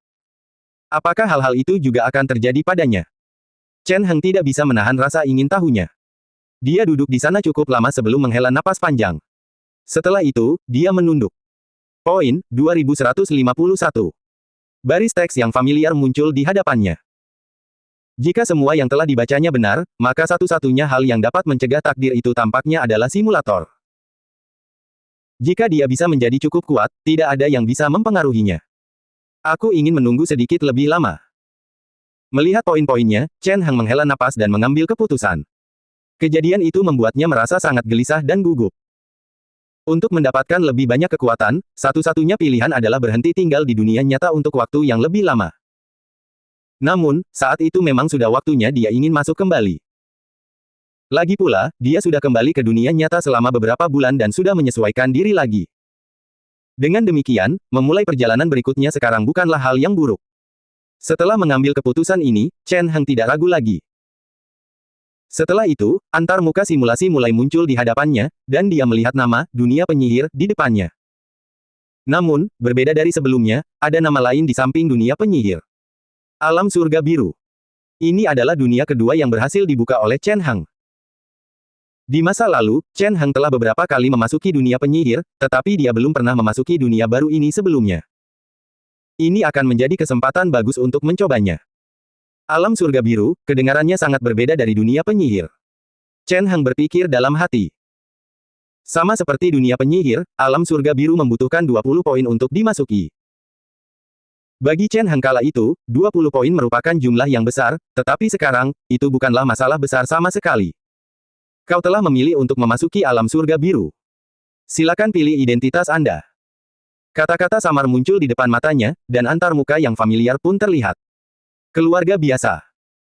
Apakah hal-hal itu juga akan terjadi padanya? Chen Hang tidak bisa menahan rasa ingin tahunya. Dia duduk di sana cukup lama sebelum menghela napas panjang. Setelah itu, dia menunduk. Poin, 2151. Baris teks yang familiar muncul di hadapannya. Jika semua yang telah dibacanya benar, maka satu-satunya hal yang dapat mencegah takdir itu tampaknya adalah simulator. Jika dia bisa menjadi cukup kuat, tidak ada yang bisa mempengaruhinya. Aku ingin menunggu sedikit lebih lama. Melihat poin-poinnya, Chen Hang menghela napas dan mengambil keputusan. Kejadian itu membuatnya merasa sangat gelisah dan gugup. Untuk mendapatkan lebih banyak kekuatan, satu-satunya pilihan adalah berhenti tinggal di dunia nyata untuk waktu yang lebih lama. Namun, saat itu memang sudah waktunya dia ingin masuk kembali. Lagi pula, dia sudah kembali ke dunia nyata selama beberapa bulan dan sudah menyesuaikan diri lagi. Dengan demikian, memulai perjalanan berikutnya sekarang bukanlah hal yang buruk. Setelah mengambil keputusan ini, Chen Hang tidak ragu lagi. Setelah itu, antar muka simulasi mulai muncul di hadapannya, dan dia melihat nama, dunia penyihir, di depannya. Namun, berbeda dari sebelumnya, ada nama lain di samping dunia penyihir. Alam surga biru. Ini adalah dunia kedua yang berhasil dibuka oleh Chen Hang. Di masa lalu, Chen Hang telah beberapa kali memasuki dunia penyihir, tetapi dia belum pernah memasuki dunia baru ini sebelumnya. Ini akan menjadi kesempatan bagus untuk mencobanya. Alam surga biru, kedengarannya sangat berbeda dari dunia penyihir. Chen Hang berpikir dalam hati. Sama seperti dunia penyihir, alam surga biru membutuhkan 20 poin untuk dimasuki. Bagi Chen Hang kala itu, 20 poin merupakan jumlah yang besar, tetapi sekarang, itu bukanlah masalah besar sama sekali. Kau telah memilih untuk memasuki alam surga biru. Silakan pilih identitas Anda. Kata-kata samar muncul di depan matanya, dan antar muka yang familiar pun terlihat. Keluarga biasa.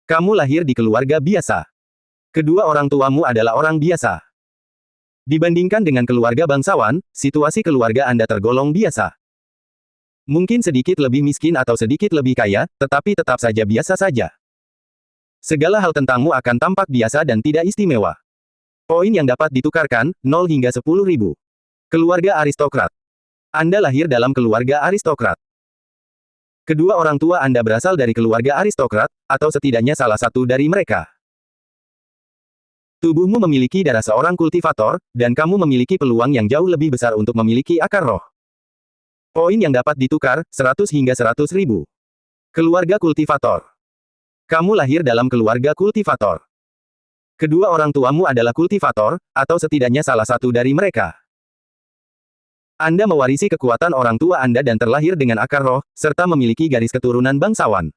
Kamu lahir di keluarga biasa. Kedua orang tuamu adalah orang biasa. Dibandingkan dengan keluarga bangsawan, situasi keluarga Anda tergolong biasa. Mungkin sedikit lebih miskin atau sedikit lebih kaya, tetapi tetap saja biasa saja. Segala hal tentangmu akan tampak biasa dan tidak istimewa. Poin yang dapat ditukarkan, 0 hingga 10.000. Keluarga aristokrat. Anda lahir dalam keluarga aristokrat. Kedua orang tua Anda berasal dari keluarga aristokrat, atau setidaknya salah satu dari mereka. Tubuhmu memiliki darah seorang kultivator, dan kamu memiliki peluang yang jauh lebih besar untuk memiliki akar roh. Poin yang dapat ditukar, 100 hingga 100.000. Keluarga kultivator. Kamu lahir dalam keluarga kultivator. Kedua orang tuamu adalah kultivator, atau setidaknya salah satu dari mereka. Anda mewarisi kekuatan orang tua Anda dan terlahir dengan akar roh, serta memiliki garis keturunan bangsawan.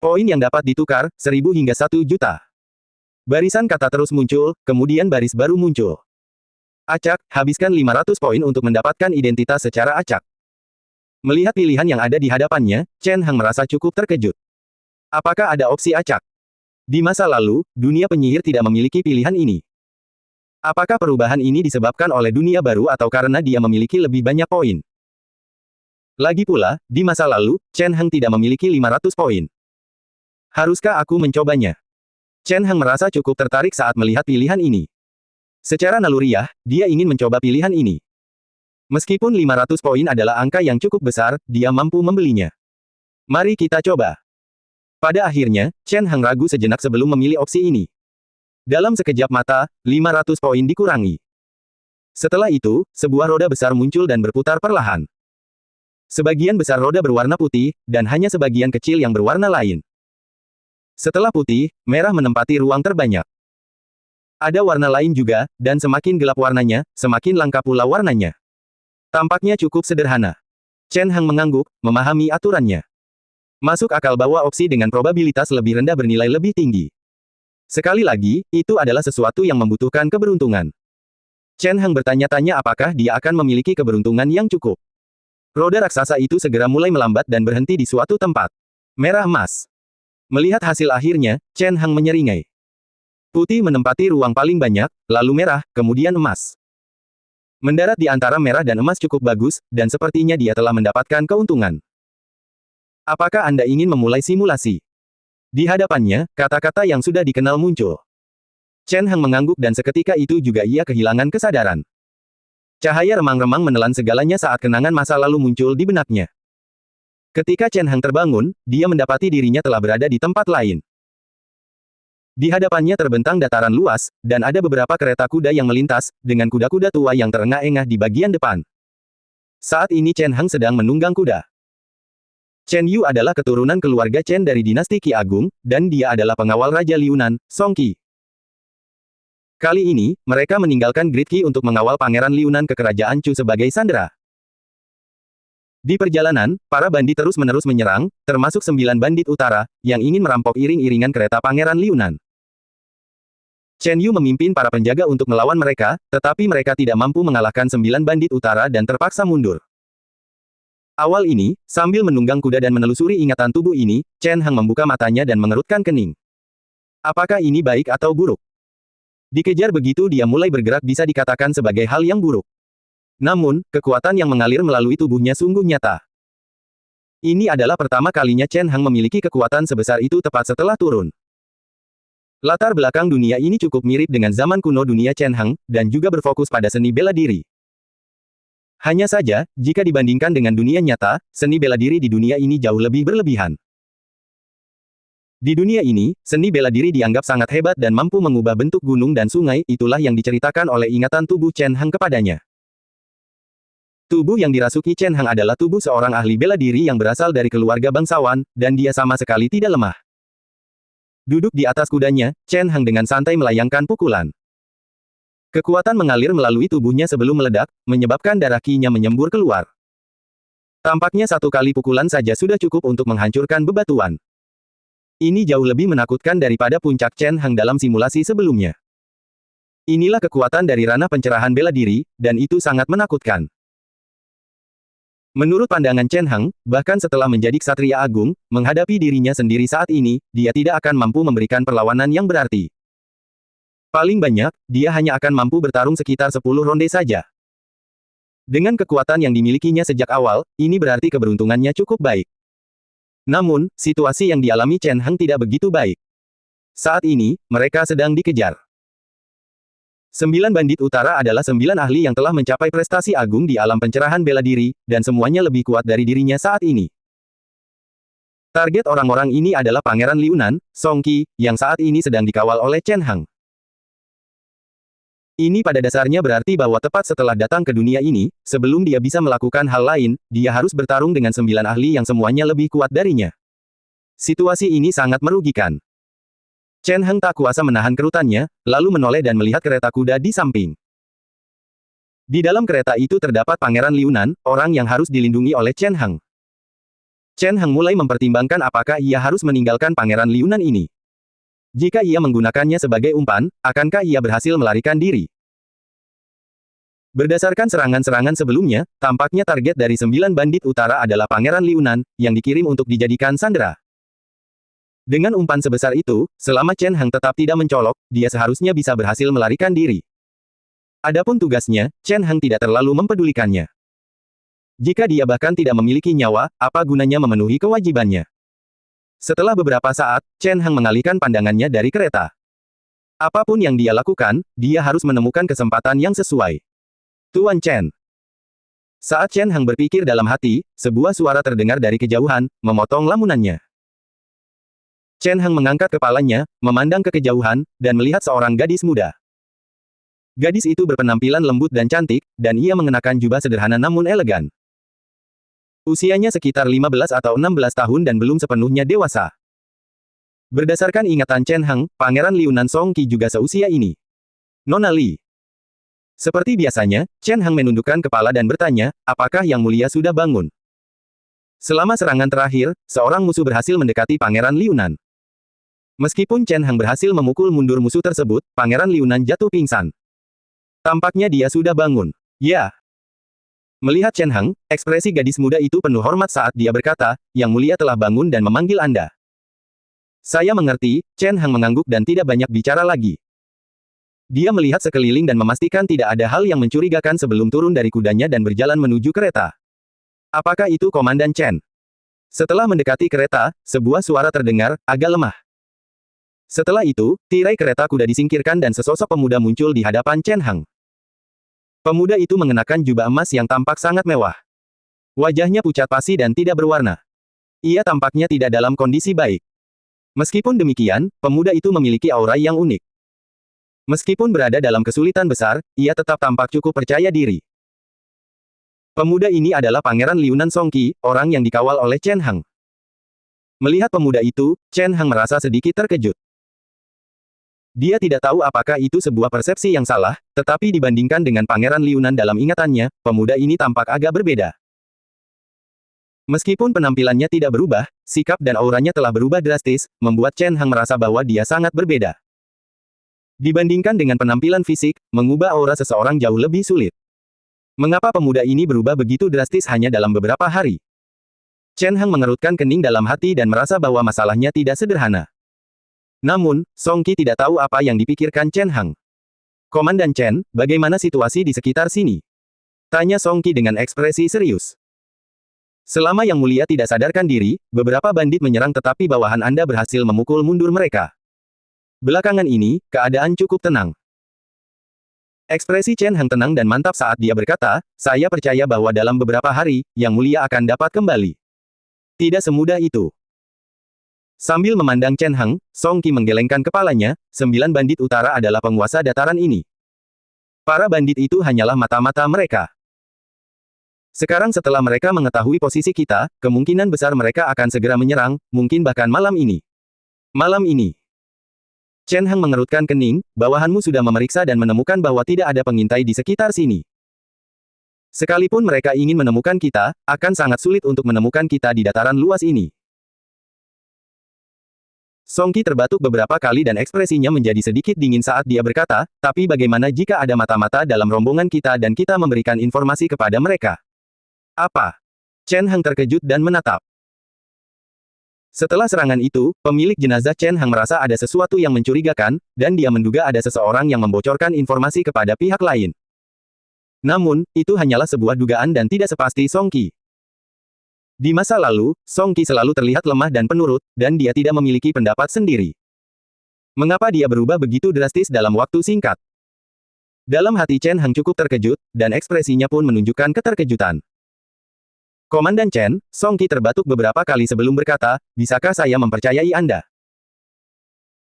Poin yang dapat ditukar, 1000 hingga 1 juta. Barisan kata terus muncul, kemudian baris baru muncul. Acak, habiskan 500 poin untuk mendapatkan identitas secara acak. Melihat pilihan yang ada di hadapannya, Chen Hang merasa cukup terkejut. Apakah ada opsi acak? Di masa lalu, dunia penyihir tidak memiliki pilihan ini. Apakah perubahan ini disebabkan oleh dunia baru atau karena dia memiliki lebih banyak poin? Lagi pula, di masa lalu, Chen Hang tidak memiliki 500 poin. Haruskah aku mencobanya? Chen Hang merasa cukup tertarik saat melihat pilihan ini. Secara naluriah, dia ingin mencoba pilihan ini. Meskipun 500 poin adalah angka yang cukup besar, dia mampu membelinya. Mari kita coba. Pada akhirnya, Chen Hang ragu sejenak sebelum memilih opsi ini. Dalam sekejap mata, 500 poin dikurangi. Setelah itu, sebuah roda besar muncul dan berputar perlahan. Sebagian besar roda berwarna putih, dan hanya sebagian kecil yang berwarna lain. Setelah putih, merah menempati ruang terbanyak. Ada warna lain juga, dan semakin gelap warnanya, semakin langka pula warnanya. Tampaknya cukup sederhana. Chen Hang mengangguk, memahami aturannya. Masuk akal bahwa opsi dengan probabilitas lebih rendah bernilai lebih tinggi. Sekali lagi, itu adalah sesuatu yang membutuhkan keberuntungan. Chen Hang bertanya-tanya apakah dia akan memiliki keberuntungan yang cukup. Roda raksasa itu segera mulai melambat dan berhenti di suatu tempat. Merah emas. Melihat hasil akhirnya, Chen Hang menyeringai. Putih menempati ruang paling banyak, lalu merah, kemudian emas. Mendarat di antara merah dan emas cukup bagus, dan sepertinya dia telah mendapatkan keuntungan. Apakah Anda ingin memulai simulasi? Di hadapannya, kata-kata yang sudah dikenal muncul. Chen Hang mengangguk dan seketika itu juga ia kehilangan kesadaran. Cahaya remang-remang menelan segalanya saat kenangan masa lalu muncul di benaknya. Ketika Chen Hang terbangun, dia mendapati dirinya telah berada di tempat lain. Di hadapannya terbentang dataran luas, dan ada beberapa kereta kuda yang melintas, dengan kuda-kuda tua yang terengah-engah di bagian depan. Saat ini Chen Hang sedang menunggang kuda. Chen Yu adalah keturunan keluarga Chen dari dinasti Qi Agung, dan dia adalah pengawal Raja Liunan, Song Qi. Kali ini, mereka meninggalkan Great Qi untuk mengawal Pangeran Liunan ke kerajaan Chu sebagai sandera. Di perjalanan, para bandit terus-menerus menyerang, termasuk 9 bandit utara, yang ingin merampok iring-iringan kereta Pangeran Liunan. Chen Yu memimpin para penjaga untuk melawan mereka, tetapi mereka tidak mampu mengalahkan 9 bandit utara dan terpaksa mundur. Awal ini, sambil menunggang kuda dan menelusuri ingatan tubuh ini, Chen Hang membuka matanya dan mengerutkan kening. Apakah ini baik atau buruk? Dikejar begitu dia mulai bergerak bisa dikatakan sebagai hal yang buruk. Namun, kekuatan yang mengalir melalui tubuhnya sungguh nyata. Ini adalah pertama kalinya Chen Hang memiliki kekuatan sebesar itu tepat setelah turun. Latar belakang dunia ini cukup mirip dengan zaman kuno dunia Chen Hang, dan juga berfokus pada seni bela diri. Hanya saja, jika dibandingkan dengan dunia nyata, seni bela diri di dunia ini jauh lebih berlebihan. Di dunia ini, seni bela diri dianggap sangat hebat dan mampu mengubah bentuk gunung dan sungai, itulah yang diceritakan oleh ingatan tubuh Chen Hang kepadanya. Tubuh yang dirasuki Chen Hang adalah tubuh seorang ahli bela diri yang berasal dari keluarga bangsawan, dan dia sama sekali tidak lemah. Duduk di atas kudanya, Chen Hang dengan santai melayangkan pukulan. Kekuatan mengalir melalui tubuhnya sebelum meledak, menyebabkan darah Qi-nya menyembur keluar. Tampaknya satu kali pukulan saja sudah cukup untuk menghancurkan bebatuan. Ini jauh lebih menakutkan daripada puncak Chen Hang dalam simulasi sebelumnya. Inilah kekuatan dari ranah pencerahan bela diri, dan itu sangat menakutkan. Menurut pandangan Chen Hang, bahkan setelah menjadi ksatria agung, menghadapi dirinya sendiri saat ini, dia tidak akan mampu memberikan perlawanan yang berarti. Paling banyak, dia hanya akan mampu bertarung sekitar 10 ronde saja. Dengan kekuatan yang dimilikinya sejak awal, ini berarti keberuntungannya cukup baik. Namun, situasi yang dialami Chen Heng tidak begitu baik. Saat ini, mereka sedang dikejar. 9 bandit utara adalah 9 ahli yang telah mencapai prestasi agung di alam pencerahan bela diri, dan semuanya lebih kuat dari dirinya saat ini. Target orang-orang ini adalah Pangeran Liunan, Song Qi, yang saat ini sedang dikawal oleh Chen Heng. Ini pada dasarnya berarti bahwa tepat setelah datang ke dunia ini, sebelum dia bisa melakukan hal lain, dia harus bertarung dengan 9 ahli yang semuanya lebih kuat darinya. Situasi ini sangat merugikan. Chen Heng tak kuasa menahan kerutannya, lalu menoleh dan melihat kereta kuda di samping. Di dalam kereta itu terdapat Pangeran Liunan, orang yang harus dilindungi oleh Chen Heng. Chen Heng mulai mempertimbangkan apakah ia harus meninggalkan Pangeran Liunan ini. Jika ia menggunakannya sebagai umpan, akankah ia berhasil melarikan diri? Berdasarkan serangan-serangan sebelumnya, tampaknya target dari 9 bandit utara adalah Pangeran Liunan, yang dikirim untuk dijadikan sandera. Dengan umpan sebesar itu, selama Chen Heng tetap tidak mencolok, dia seharusnya bisa berhasil melarikan diri. Adapun tugasnya, Chen Heng tidak terlalu mempedulikannya. Jika dia bahkan tidak memiliki nyawa, apa gunanya memenuhi kewajibannya? Setelah beberapa saat, Chen Heng mengalihkan pandangannya dari kereta. Apapun yang dia lakukan, dia harus menemukan kesempatan yang sesuai. Tuan Chen. Saat Chen Heng berpikir dalam hati, sebuah suara terdengar dari kejauhan, memotong lamunannya. Chen Heng mengangkat kepalanya, memandang ke kejauhan, dan melihat seorang gadis muda. Gadis itu berpenampilan lembut dan cantik, dan ia mengenakan jubah sederhana namun elegan. Usianya sekitar 15 atau 16 tahun dan belum sepenuhnya dewasa. Berdasarkan ingatan Chen Heng, Pangeran Liunan Song Qi juga seusia ini. Nona Li. Seperti biasanya, Chen Heng menundukkan kepala dan bertanya, apakah Yang Mulia sudah bangun? Selama serangan terakhir, seorang musuh berhasil mendekati Pangeran Liunan. Meskipun Chen Heng berhasil memukul mundur musuh tersebut, Pangeran Liunan jatuh pingsan. Tampaknya dia sudah bangun. Ya. Melihat Chen Heng, ekspresi gadis muda itu penuh hormat saat dia berkata, Yang Mulia telah bangun dan memanggil Anda. Saya mengerti, Chen Heng mengangguk dan tidak banyak bicara lagi. Dia melihat sekeliling dan memastikan tidak ada hal yang mencurigakan sebelum turun dari kudanya dan berjalan menuju kereta. Apakah itu Komandan Chen? Setelah mendekati kereta, sebuah suara terdengar, agak lemah. Setelah itu, tirai kereta kuda disingkirkan dan sesosok pemuda muncul di hadapan Chen Heng. Pemuda itu mengenakan jubah emas yang tampak sangat mewah. Wajahnya pucat pasi dan tidak berwarna. Ia tampaknya tidak dalam kondisi baik. Meskipun demikian, pemuda itu memiliki aura yang unik. Meskipun berada dalam kesulitan besar, ia tetap tampak cukup percaya diri. Pemuda ini adalah Pangeran Liunan Song Qi, orang yang dikawal oleh Chen Heng. Melihat pemuda itu, Chen Heng merasa sedikit terkejut. Dia tidak tahu apakah itu sebuah persepsi yang salah, tetapi dibandingkan dengan Pangeran Liunan dalam ingatannya, pemuda ini tampak agak berbeda. Meskipun penampilannya tidak berubah, sikap dan auranya telah berubah drastis, membuat Chen Heng merasa bahwa dia sangat berbeda. Dibandingkan dengan penampilan fisik, mengubah aura seseorang jauh lebih sulit. Mengapa pemuda ini berubah begitu drastis hanya dalam beberapa hari? Chen Heng mengerutkan kening dalam hati dan merasa bahwa masalahnya tidak sederhana. Namun, Song Qi tidak tahu apa yang dipikirkan Chen Heng. Komandan Chen, bagaimana situasi di sekitar sini? Tanya Song Qi dengan ekspresi serius. Selama Yang Mulia tidak sadarkan diri, beberapa bandit menyerang tetapi bawahan Anda berhasil memukul mundur mereka. Belakangan ini, keadaan cukup tenang. Ekspresi Chen Heng tenang dan mantap saat dia berkata, saya percaya bahwa dalam beberapa hari, Yang Mulia akan dapat kembali. Tidak semudah itu. Sambil memandang Chen Heng, Song Qi menggelengkan kepalanya, 9 bandit utara adalah penguasa dataran ini. Para bandit itu hanyalah mata-mata mereka. Sekarang setelah mereka mengetahui posisi kita, kemungkinan besar mereka akan segera menyerang, mungkin bahkan malam ini. Malam ini. Chen Heng mengerutkan kening, bawahanmu sudah memeriksa dan menemukan bahwa tidak ada pengintai di sekitar sini. Sekalipun mereka ingin menemukan kita, akan sangat sulit untuk menemukan kita di dataran luas ini. Song Qi terbatuk beberapa kali dan ekspresinya menjadi sedikit dingin saat dia berkata, tapi bagaimana jika ada mata-mata dalam rombongan kita dan kita memberikan informasi kepada mereka? Apa? Chen Heng terkejut dan menatap. Setelah serangan itu, pemilik jenazah Chen Heng merasa ada sesuatu yang mencurigakan, dan dia menduga ada seseorang yang membocorkan informasi kepada pihak lain. Namun, itu hanyalah sebuah dugaan dan tidak sepasti Song Qi. Di masa lalu, Song Qi selalu terlihat lemah dan penurut, dan dia tidak memiliki pendapat sendiri. Mengapa dia berubah begitu drastis dalam waktu singkat? Dalam hati Chen Hang cukup terkejut, dan ekspresinya pun menunjukkan keterkejutan. Komandan Chen, Song Qi terbatuk beberapa kali sebelum berkata, bisakah saya mempercayai Anda?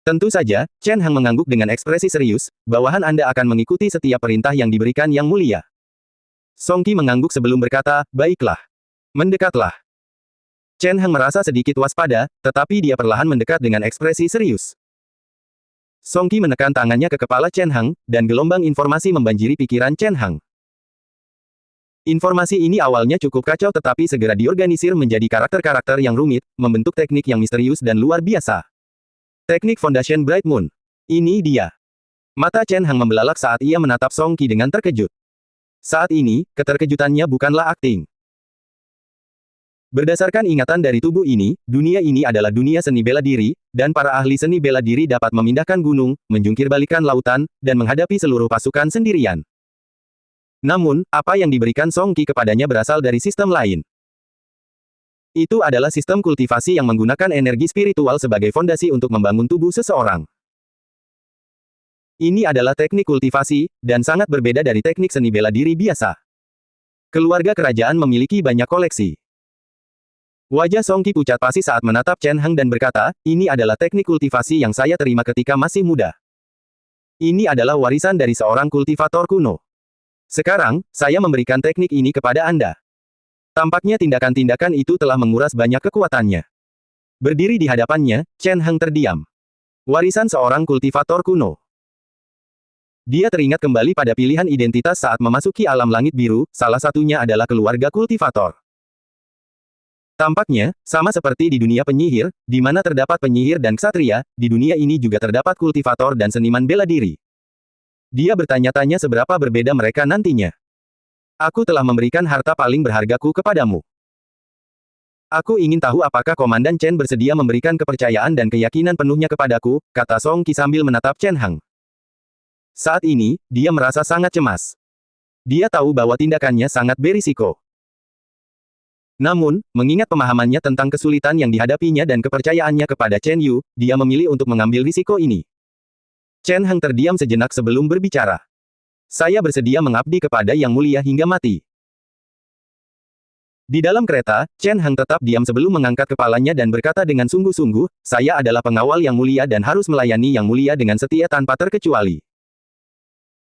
Tentu saja, Chen Hang mengangguk dengan ekspresi serius, bawahan Anda akan mengikuti setiap perintah yang diberikan Yang Mulia. Song Qi mengangguk sebelum berkata, baiklah. Mendekatlah. Chen Hang merasa sedikit waspada, tetapi dia perlahan mendekat dengan ekspresi serius. Song Qi menekan tangannya ke kepala Chen Hang, dan gelombang informasi membanjiri pikiran Chen Hang. Informasi ini awalnya cukup kacau tetapi segera diorganisir menjadi karakter-karakter yang rumit, membentuk teknik yang misterius dan luar biasa. Teknik Foundation Bright Moon. Ini dia. Mata Chen Hang membelalak saat ia menatap Song Qi dengan terkejut. Saat ini, keterkejutannya bukanlah akting. Berdasarkan ingatan dari tubuh ini, dunia ini adalah dunia seni bela diri, dan para ahli seni bela diri dapat memindahkan gunung, menjungkir-balikan lautan, dan menghadapi seluruh pasukan sendirian. Namun, apa yang diberikan Song Qi kepadanya berasal dari sistem lain. Itu adalah sistem kultivasi yang menggunakan energi spiritual sebagai fondasi untuk membangun tubuh seseorang. Ini adalah teknik kultivasi, dan sangat berbeda dari teknik seni bela diri biasa. Keluarga kerajaan memiliki banyak koleksi. Wajah Song Qi pucat pasi saat menatap Chen Hang dan berkata, ini adalah teknik kultivasi yang saya terima ketika masih muda. Ini adalah warisan dari seorang kultivator kuno. Sekarang, saya memberikan teknik ini kepada Anda. Tampaknya tindakan-tindakan itu telah menguras banyak kekuatannya. Berdiri di hadapannya, Chen Hang terdiam. Warisan seorang kultivator kuno. Dia teringat kembali pada pilihan identitas saat memasuki alam langit biru, salah satunya adalah keluarga kultivator. Tampaknya, sama seperti di dunia penyihir, di mana terdapat penyihir dan ksatria, di dunia ini juga terdapat kultivator dan seniman bela diri. Dia bertanya-tanya seberapa berbeda mereka nantinya. Aku telah memberikan harta paling berhargaku kepadamu. Aku ingin tahu apakah Komandan Chen bersedia memberikan kepercayaan dan keyakinan penuhnya kepadaku, kata Song Qi sambil menatap Chen Hang. Saat ini, dia merasa sangat cemas. Dia tahu bahwa tindakannya sangat berisiko. Namun, mengingat pemahamannya tentang kesulitan yang dihadapinya dan kepercayaannya kepada Chen Yu, dia memilih untuk mengambil risiko ini. Chen Hang terdiam sejenak sebelum berbicara. Saya bersedia mengabdi kepada Yang Mulia hingga mati. Di dalam kereta, Chen Hang tetap diam sebelum mengangkat kepalanya dan berkata dengan sungguh-sungguh, saya adalah pengawal Yang Mulia dan harus melayani Yang Mulia dengan setia tanpa terkecuali.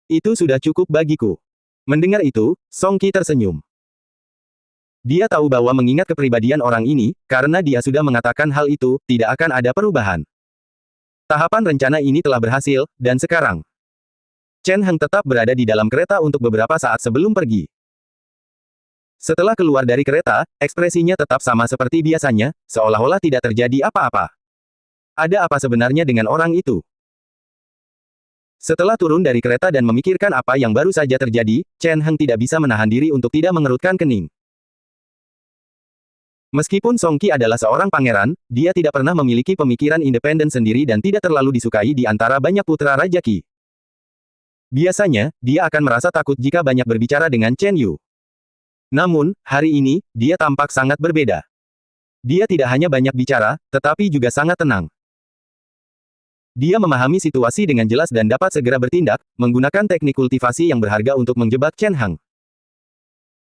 Itu sudah cukup bagiku. Mendengar itu, Song Qi tersenyum. Dia tahu bahwa mengingat kepribadian orang ini, karena dia sudah mengatakan hal itu, tidak akan ada perubahan. Tahapan rencana ini telah berhasil, dan sekarang, Chen Hang tetap berada di dalam kereta untuk beberapa saat sebelum pergi. Setelah keluar dari kereta, ekspresinya tetap sama seperti biasanya, seolah-olah tidak terjadi apa-apa. Ada apa sebenarnya dengan orang itu? Setelah turun dari kereta dan memikirkan apa yang baru saja terjadi, Chen Hang tidak bisa menahan diri untuk tidak mengerutkan kening. Meskipun Song Qi adalah seorang pangeran, dia tidak pernah memiliki pemikiran independen sendiri dan tidak terlalu disukai di antara banyak putra Raja Qi. Biasanya, dia akan merasa takut jika banyak berbicara dengan Chen Yu. Namun, hari ini, dia tampak sangat berbeda. Dia tidak hanya banyak bicara, tetapi juga sangat tenang. Dia memahami situasi dengan jelas dan dapat segera bertindak, menggunakan teknik kultivasi yang berharga untuk menjebak Chen Hang.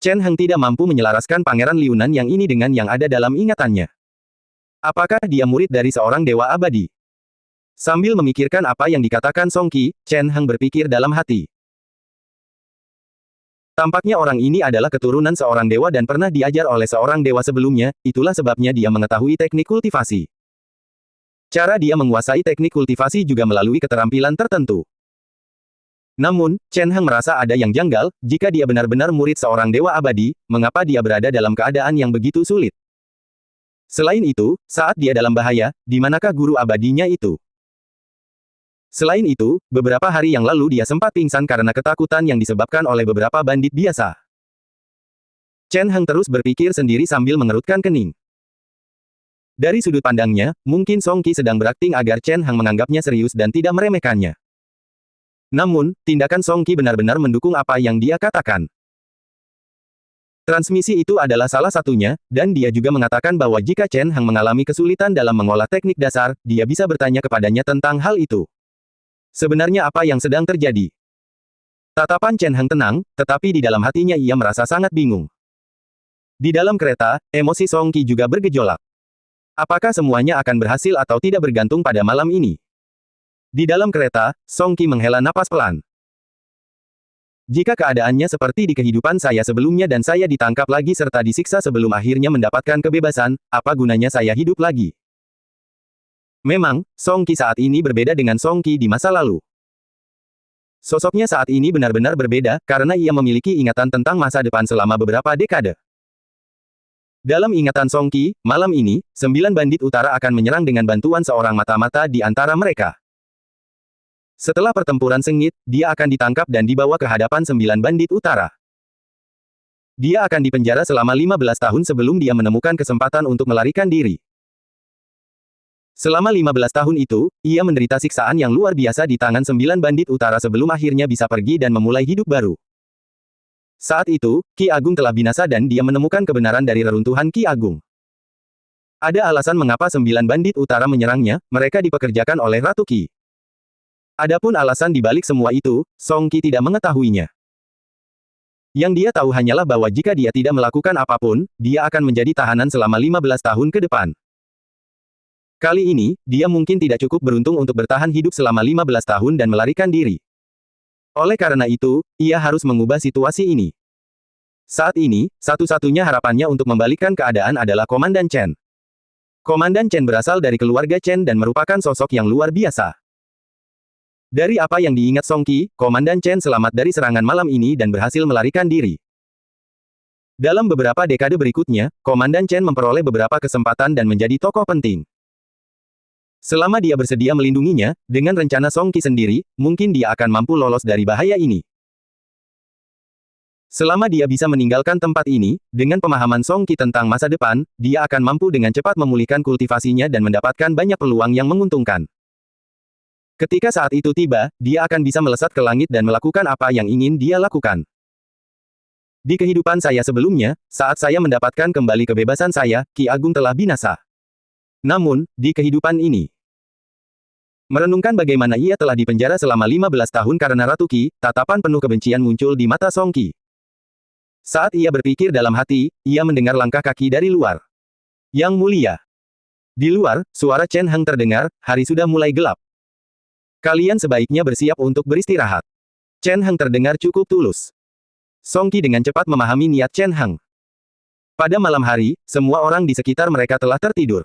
Chen Hang tidak mampu menyelaraskan Pangeran Liunan yang ini dengan yang ada dalam ingatannya. Apakah dia murid dari seorang dewa abadi? Sambil memikirkan apa yang dikatakan Song Qi, Chen Hang berpikir dalam hati. Tampaknya orang ini adalah keturunan seorang dewa dan pernah diajar oleh seorang dewa sebelumnya, itulah sebabnya dia mengetahui teknik kultivasi. Cara dia menguasai teknik kultivasi juga melalui keterampilan tertentu. Namun, Chen Hang merasa ada yang janggal, jika dia benar-benar murid seorang dewa abadi, mengapa dia berada dalam keadaan yang begitu sulit? Selain itu, saat dia dalam bahaya, di manakah guru abadinya itu? Selain itu, beberapa hari yang lalu dia sempat pingsan karena ketakutan yang disebabkan oleh beberapa bandit biasa. Chen Hang terus berpikir sendiri sambil mengerutkan kening. Dari sudut pandangnya, mungkin Song Qi sedang berakting agar Chen Hang menganggapnya serius dan tidak meremehkannya. Namun, tindakan Song Qi benar-benar mendukung apa yang dia katakan. Transmisi itu adalah salah satunya, dan dia juga mengatakan bahwa jika Chen Hang mengalami kesulitan dalam mengolah teknik dasar, dia bisa bertanya kepadanya tentang hal itu. Sebenarnya apa yang sedang terjadi? Tatapan Chen Hang tenang, tetapi di dalam hatinya ia merasa sangat bingung. Di dalam kereta, emosi Song Qi juga bergejolak. Apakah semuanya akan berhasil atau tidak bergantung pada malam ini? Di dalam kereta, Song Qi menghela napas pelan. Jika keadaannya seperti di kehidupan saya sebelumnya dan saya ditangkap lagi serta disiksa sebelum akhirnya mendapatkan kebebasan, apa gunanya saya hidup lagi? Memang, Song Qi saat ini berbeda dengan Song Qi di masa lalu. Sosoknya saat ini benar-benar berbeda, karena ia memiliki ingatan tentang masa depan selama beberapa dekade. Dalam ingatan Song Qi, malam ini, 9 bandit utara akan menyerang dengan bantuan seorang mata-mata di antara mereka. Setelah pertempuran sengit, dia akan ditangkap dan dibawa ke hadapan 9 bandit utara. Dia akan dipenjara selama 15 tahun sebelum dia menemukan kesempatan untuk melarikan diri. Selama 15 tahun itu, ia menderita siksaan yang luar biasa di tangan 9 bandit utara sebelum akhirnya bisa pergi dan memulai hidup baru. Saat itu, Ki Agung telah binasa dan dia menemukan kebenaran dari reruntuhan Ki Agung. Ada alasan mengapa 9 bandit utara menyerangnya, mereka dipekerjakan oleh Ratu Qi. Adapun alasan di balik semua itu, Song Qi tidak mengetahuinya. Yang dia tahu hanyalah bahwa jika dia tidak melakukan apapun, dia akan menjadi tahanan selama 15 tahun ke depan. Kali ini, dia mungkin tidak cukup beruntung untuk bertahan hidup selama 15 tahun dan melarikan diri. Oleh karena itu, ia harus mengubah situasi ini. Saat ini, satu-satunya harapannya untuk membalikkan keadaan adalah Komandan Chen. Komandan Chen berasal dari keluarga Chen dan merupakan sosok yang luar biasa. Dari apa yang diingat Song Qi, Komandan Chen selamat dari serangan malam ini dan berhasil melarikan diri. Dalam beberapa dekade berikutnya, Komandan Chen memperoleh beberapa kesempatan dan menjadi tokoh penting. Selama dia bersedia melindunginya, dengan rencana Song Qi sendiri, mungkin dia akan mampu lolos dari bahaya ini. Selama dia bisa meninggalkan tempat ini, dengan pemahaman Song Qi tentang masa depan, dia akan mampu dengan cepat memulihkan kultivasinya dan mendapatkan banyak peluang yang menguntungkan. Ketika saat itu tiba, dia akan bisa melesat ke langit dan melakukan apa yang ingin dia lakukan. Di kehidupan saya sebelumnya, saat saya mendapatkan kembali kebebasan saya, Ki Agung telah binasa. Namun, di kehidupan ini, merenungkan bagaimana ia telah dipenjara selama 15 tahun karena Ratu Qi, tatapan penuh kebencian muncul di mata Song Qi. Saat ia berpikir dalam hati, ia mendengar langkah kaki dari luar. Yang mulia. Di luar, suara Chen Hang terdengar, hari sudah mulai gelap. Kalian sebaiknya bersiap untuk beristirahat. Chen Hang terdengar cukup tulus. Song Qi dengan cepat memahami niat Chen Hang. Pada malam hari, semua orang di sekitar mereka telah tertidur.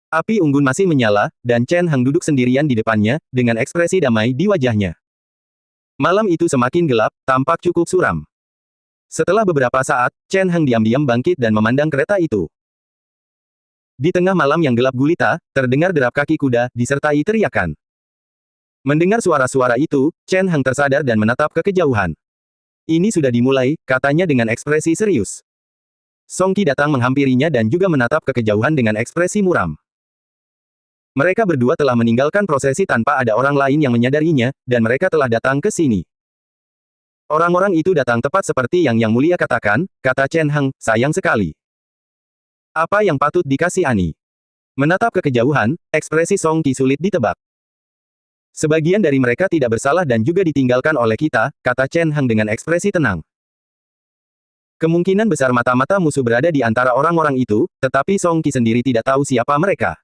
Api unggun masih menyala, dan Chen Hang duduk sendirian di depannya, dengan ekspresi damai di wajahnya. Malam itu semakin gelap, tampak cukup suram. Setelah beberapa saat, Chen Hang diam-diam bangkit dan memandang kereta itu. Di tengah malam yang gelap gulita, terdengar derap kaki kuda, disertai teriakan. Mendengar suara-suara itu, Chen Hang tersadar dan menatap ke kejauhan. Ini sudah dimulai, katanya dengan ekspresi serius. Song Qi datang menghampirinya dan juga menatap ke kejauhan dengan ekspresi muram. Mereka berdua telah meninggalkan prosesi tanpa ada orang lain yang menyadarinya, dan mereka telah datang ke sini. Orang-orang itu datang tepat seperti yang Yang Mulia katakan, kata Chen Hang, sayang sekali. Apa yang patut dikasihani? Menatap ke kejauhan, ekspresi Song Qi sulit ditebak. Sebagian dari mereka tidak bersalah dan juga ditinggalkan oleh kita, kata Chen Hang dengan ekspresi tenang. Kemungkinan besar mata-mata musuh berada di antara orang-orang itu, tetapi Song Qi sendiri tidak tahu siapa mereka.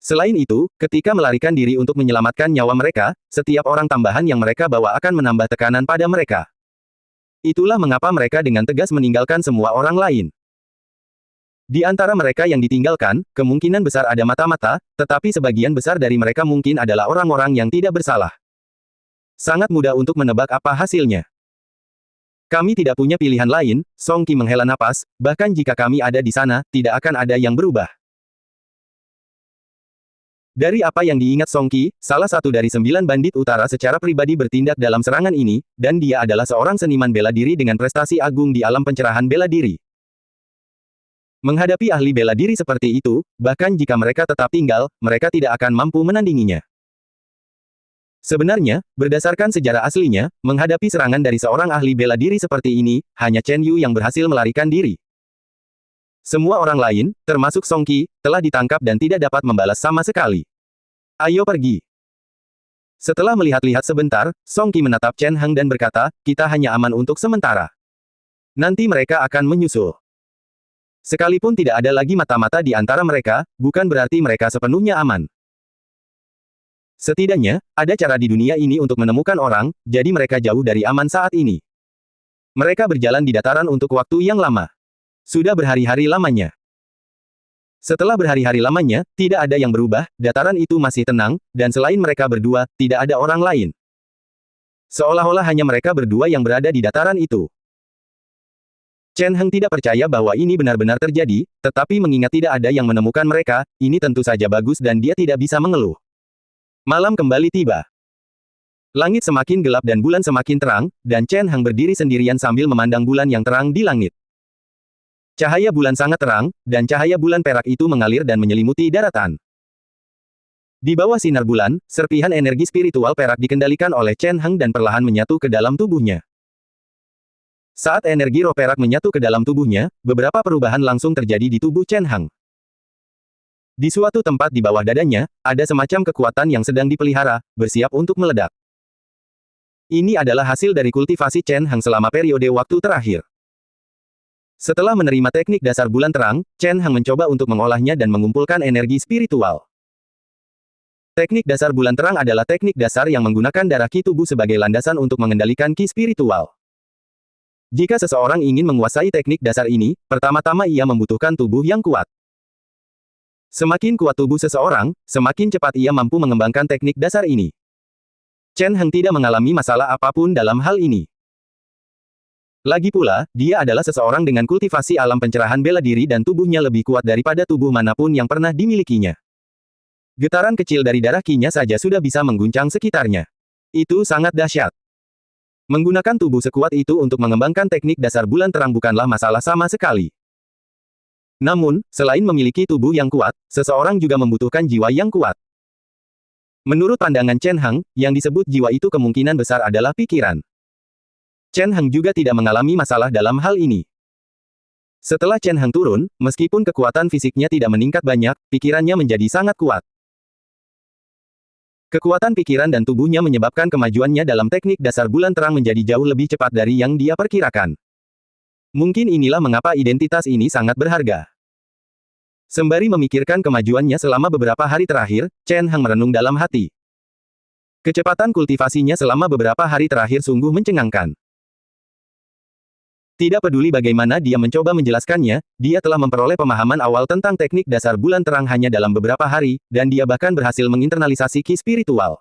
Selain itu, ketika melarikan diri untuk menyelamatkan nyawa mereka, setiap orang tambahan yang mereka bawa akan menambah tekanan pada mereka. Itulah mengapa mereka dengan tegas meninggalkan semua orang lain. Di antara mereka yang ditinggalkan, kemungkinan besar ada mata-mata, tetapi sebagian besar dari mereka mungkin adalah orang-orang yang tidak bersalah. Sangat mudah untuk menebak apa hasilnya. Kami tidak punya pilihan lain, Song Qi menghela napas, bahkan jika kami ada di sana, tidak akan ada yang berubah. Dari apa yang diingat Song Qi, salah satu dari 9 bandit utara secara pribadi bertindak dalam serangan ini, dan dia adalah seorang seniman bela diri dengan prestasi agung di alam pencerahan bela diri. Menghadapi ahli bela diri seperti itu, bahkan jika mereka tetap tinggal, mereka tidak akan mampu menandinginya. Sebenarnya, berdasarkan sejarah aslinya, menghadapi serangan dari seorang ahli bela diri seperti ini, hanya Chen Yu yang berhasil melarikan diri. Semua orang lain, termasuk Song Qi, telah ditangkap dan tidak dapat membalas sama sekali. Ayo pergi. Setelah melihat-lihat sebentar, Song Qi menatap Chen Heng dan berkata, kita hanya aman untuk sementara. Nanti mereka akan menyusul. Sekalipun tidak ada lagi mata-mata di antara mereka, bukan berarti mereka sepenuhnya aman. Setidaknya, ada cara di dunia ini untuk menemukan orang, jadi mereka jauh dari aman saat ini. Mereka berjalan di dataran untuk waktu yang lama. Sudah berhari-hari lamanya. Setelah berhari-hari lamanya, tidak ada yang berubah, dataran itu masih tenang, dan selain mereka berdua, tidak ada orang lain. Seolah-olah hanya mereka berdua yang berada di dataran itu. Chen Heng tidak percaya bahwa ini benar-benar terjadi, tetapi mengingat tidak ada yang menemukan mereka, ini tentu saja bagus dan dia tidak bisa mengeluh. Malam kembali tiba. Langit semakin gelap dan bulan semakin terang, dan Chen Heng berdiri sendirian sambil memandang bulan yang terang di langit. Cahaya bulan sangat terang, dan cahaya bulan perak itu mengalir dan menyelimuti daratan. Di bawah sinar bulan, serpihan energi spiritual perak dikendalikan oleh Chen Heng dan perlahan menyatu ke dalam tubuhnya. Saat energi roh perak menyatu ke dalam tubuhnya, beberapa perubahan langsung terjadi di tubuh Chen Heng. Di suatu tempat di bawah dadanya, ada semacam kekuatan yang sedang dipelihara, bersiap untuk meledak. Ini adalah hasil dari kultivasi Chen Heng selama periode waktu terakhir. Setelah menerima teknik dasar bulan terang, Chen Heng mencoba untuk mengolahnya dan mengumpulkan energi spiritual. Teknik dasar bulan terang adalah teknik dasar yang menggunakan darah ki tubuh sebagai landasan untuk mengendalikan ki spiritual. Jika seseorang ingin menguasai teknik dasar ini, pertama-tama ia membutuhkan tubuh yang kuat. Semakin kuat tubuh seseorang, semakin cepat ia mampu mengembangkan teknik dasar ini. Chen Heng tidak mengalami masalah apapun dalam hal ini. Lagi pula, dia adalah seseorang dengan kultivasi alam pencerahan bela diri dan tubuhnya lebih kuat daripada tubuh manapun yang pernah dimilikinya. Getaran kecil dari darah ki-nya saja sudah bisa mengguncang sekitarnya. Itu sangat dahsyat. Menggunakan tubuh sekuat itu untuk mengembangkan teknik dasar bulan terang bukanlah masalah sama sekali. Namun, selain memiliki tubuh yang kuat, seseorang juga membutuhkan jiwa yang kuat. Menurut pandangan Chen Heng, yang disebut jiwa itu kemungkinan besar adalah pikiran. Chen Heng juga tidak mengalami masalah dalam hal ini. Setelah Chen Heng turun, meskipun kekuatan fisiknya tidak meningkat banyak, pikirannya menjadi sangat kuat. Kekuatan pikiran dan tubuhnya menyebabkan kemajuannya dalam teknik dasar bulan terang menjadi jauh lebih cepat dari yang dia perkirakan. Mungkin inilah mengapa identitas ini sangat berharga. Sembari memikirkan kemajuannya selama beberapa hari terakhir, Chen Heng merenung dalam hati. Kecepatan kultivasinya selama beberapa hari terakhir sungguh mencengangkan. Tidak peduli bagaimana dia mencoba menjelaskannya, dia telah memperoleh pemahaman awal tentang teknik dasar bulan terang hanya dalam beberapa hari, dan dia bahkan berhasil menginternalisasi ki spiritual.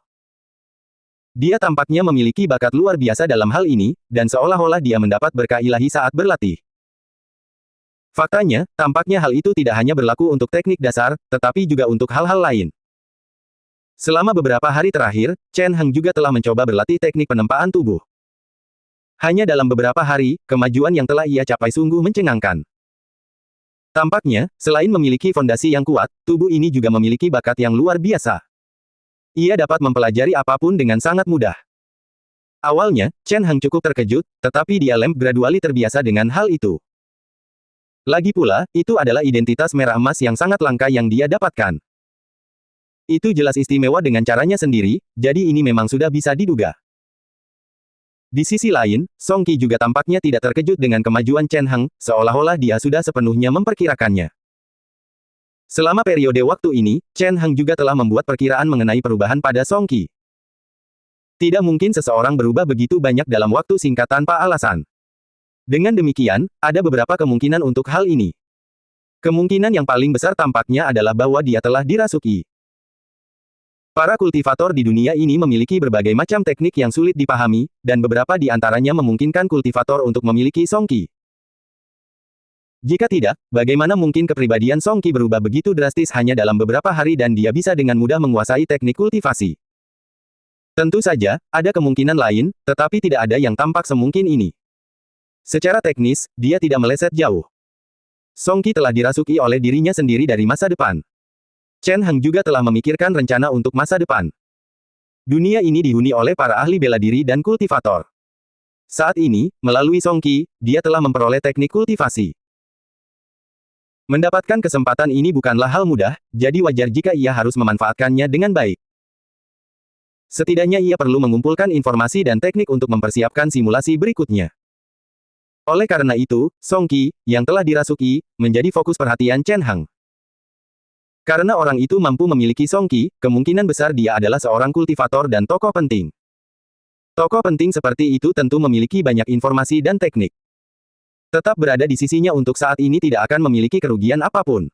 Dia tampaknya memiliki bakat luar biasa dalam hal ini, dan seolah-olah dia mendapat berkah ilahi saat berlatih. Faktanya, tampaknya hal itu tidak hanya berlaku untuk teknik dasar, tetapi juga untuk hal-hal lain. Selama beberapa hari terakhir, Chen Heng juga telah mencoba berlatih teknik penempaan tubuh. Hanya dalam beberapa hari, kemajuan yang telah ia capai sungguh mencengangkan. Tampaknya, selain memiliki fondasi yang kuat, tubuh ini juga memiliki bakat yang luar biasa. Ia dapat mempelajari apapun dengan sangat mudah. Awalnya, Chen Heng cukup terkejut, tetapi dia gradually terbiasa dengan hal itu. Lagi pula, itu adalah identitas merah emas yang sangat langka yang dia dapatkan. Itu jelas istimewa dengan caranya sendiri, jadi ini memang sudah bisa diduga. Di sisi lain, Song Qi juga tampaknya tidak terkejut dengan kemajuan Chen Heng, seolah-olah dia sudah sepenuhnya memperkirakannya. Selama periode waktu ini, Chen Heng juga telah membuat perkiraan mengenai perubahan pada Song Qi. Tidak mungkin seseorang berubah begitu banyak dalam waktu singkat tanpa alasan. Dengan demikian, ada beberapa kemungkinan untuk hal ini. Kemungkinan yang paling besar tampaknya adalah bahwa dia telah dirasuki. Para kultivator di dunia ini memiliki berbagai macam teknik yang sulit dipahami, dan beberapa di antaranya memungkinkan kultivator untuk memiliki Song Qi. Jika tidak, bagaimana mungkin kepribadian Song Qi berubah begitu drastis hanya dalam beberapa hari dan dia bisa dengan mudah menguasai teknik kultivasi? Tentu saja, ada kemungkinan lain, tetapi tidak ada yang tampak semungkin ini. Secara teknis, dia tidak meleset jauh. Song Qi telah dirasuki oleh dirinya sendiri dari masa depan. Chen Heng juga telah memikirkan rencana untuk masa depan. Dunia ini dihuni oleh para ahli bela diri dan kultivator. Saat ini, melalui Song Qi, dia telah memperoleh teknik kultivasi. Mendapatkan kesempatan ini bukanlah hal mudah, jadi wajar jika ia harus memanfaatkannya dengan baik. Setidaknya ia perlu mengumpulkan informasi dan teknik untuk mempersiapkan simulasi berikutnya. Oleh karena itu, Song Qi, yang telah dirasuki, menjadi fokus perhatian Chen Hang. Karena orang itu mampu memiliki Song Qi, kemungkinan besar dia adalah seorang kultivator dan tokoh penting. Tokoh penting seperti itu tentu memiliki banyak informasi dan teknik. Tetap berada di sisinya untuk saat ini tidak akan memiliki kerugian apapun.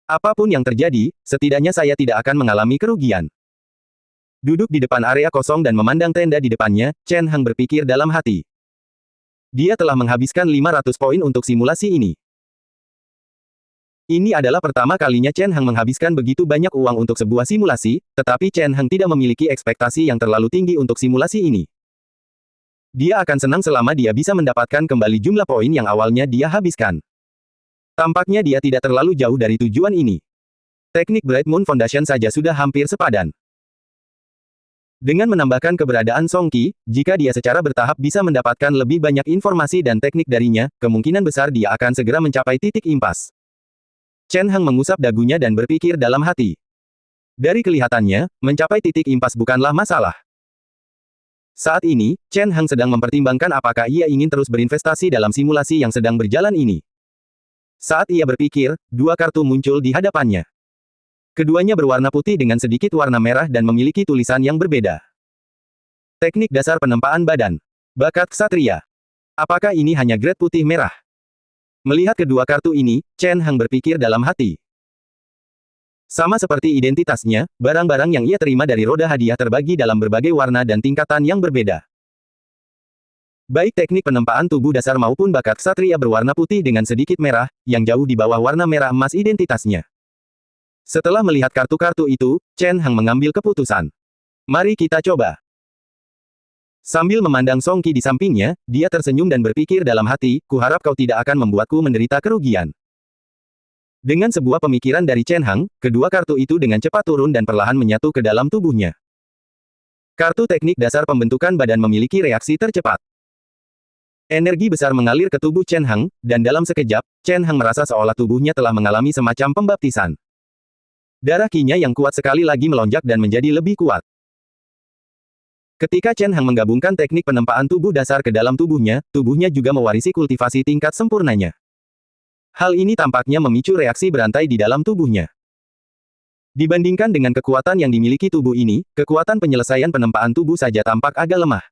Apapun yang terjadi, setidaknya saya tidak akan mengalami kerugian. Duduk di depan area kosong dan memandang tenda di depannya, Chen Hang berpikir dalam hati. Dia telah menghabiskan 500 poin untuk simulasi ini. Ini adalah pertama kalinya Chen Hang menghabiskan begitu banyak uang untuk sebuah simulasi, tetapi Chen Hang tidak memiliki ekspektasi yang terlalu tinggi untuk simulasi ini. Dia akan senang selama dia bisa mendapatkan kembali jumlah poin yang awalnya dia habiskan. Tampaknya dia tidak terlalu jauh dari tujuan ini. Teknik Bright Moon Foundation saja sudah hampir sepadan. Dengan menambahkan keberadaan Song Qi, jika dia secara bertahap bisa mendapatkan lebih banyak informasi dan teknik darinya, kemungkinan besar dia akan segera mencapai titik impas. Chen Hang mengusap dagunya dan berpikir dalam hati. Dari kelihatannya, mencapai titik impas bukanlah masalah. Saat ini, Chen Hang sedang mempertimbangkan apakah ia ingin terus berinvestasi dalam simulasi yang sedang berjalan ini. Saat ia berpikir, dua kartu muncul di hadapannya. Keduanya berwarna putih dengan sedikit warna merah dan memiliki tulisan yang berbeda. Teknik dasar penempaan badan. Bakat ksatria. Apakah ini hanya grade putih merah? Melihat kedua kartu ini, Chen Hang berpikir dalam hati. Sama seperti identitasnya, barang-barang yang ia terima dari roda hadiah terbagi dalam berbagai warna dan tingkatan yang berbeda. Baik teknik penempaan tubuh dasar maupun bakat ksatria berwarna putih dengan sedikit merah, yang jauh di bawah warna merah emas identitasnya. Setelah melihat kartu-kartu itu, Chen Hang mengambil keputusan. Mari kita coba. Sambil memandang Song Qi di sampingnya, dia tersenyum dan berpikir dalam hati, kuharap kau tidak akan membuatku menderita kerugian. Dengan sebuah pemikiran dari Chen Hang, kedua kartu itu dengan cepat turun dan perlahan menyatu ke dalam tubuhnya. Kartu teknik dasar pembentukan badan memiliki reaksi tercepat. Energi besar mengalir ke tubuh Chen Hang, dan dalam sekejap, Chen Hang merasa seolah tubuhnya telah mengalami semacam pembaptisan. Darah Qi-nya yang kuat sekali lagi melonjak dan menjadi lebih kuat. Ketika Chen Hang menggabungkan teknik penempaan tubuh dasar ke dalam tubuhnya juga mewarisi kultivasi tingkat sempurnanya. Hal ini tampaknya memicu reaksi berantai di dalam tubuhnya. Dibandingkan dengan kekuatan yang dimiliki tubuh ini, kekuatan penyelesaian penempaan tubuh saja tampak agak lemah.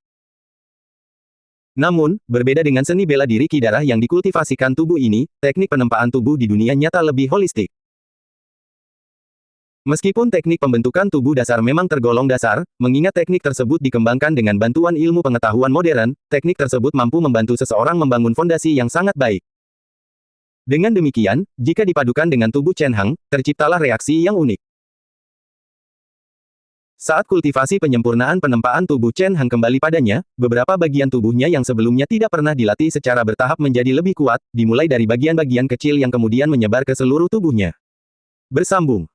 Namun, berbeda dengan seni bela diri Qi darah yang dikultivasikan tubuh ini, teknik penempaan tubuh di dunia nyata lebih holistik. Meskipun teknik pembentukan tubuh dasar memang tergolong dasar, mengingat teknik tersebut dikembangkan dengan bantuan ilmu pengetahuan modern, teknik tersebut mampu membantu seseorang membangun fondasi yang sangat baik. Dengan demikian, jika dipadukan dengan tubuh Chen Hang, terciptalah reaksi yang unik. Saat kultivasi penyempurnaan penempaan tubuh Chen Hang kembali padanya, beberapa bagian tubuhnya yang sebelumnya tidak pernah dilatih secara bertahap menjadi lebih kuat, dimulai dari bagian-bagian kecil yang kemudian menyebar ke seluruh tubuhnya. Bersambung.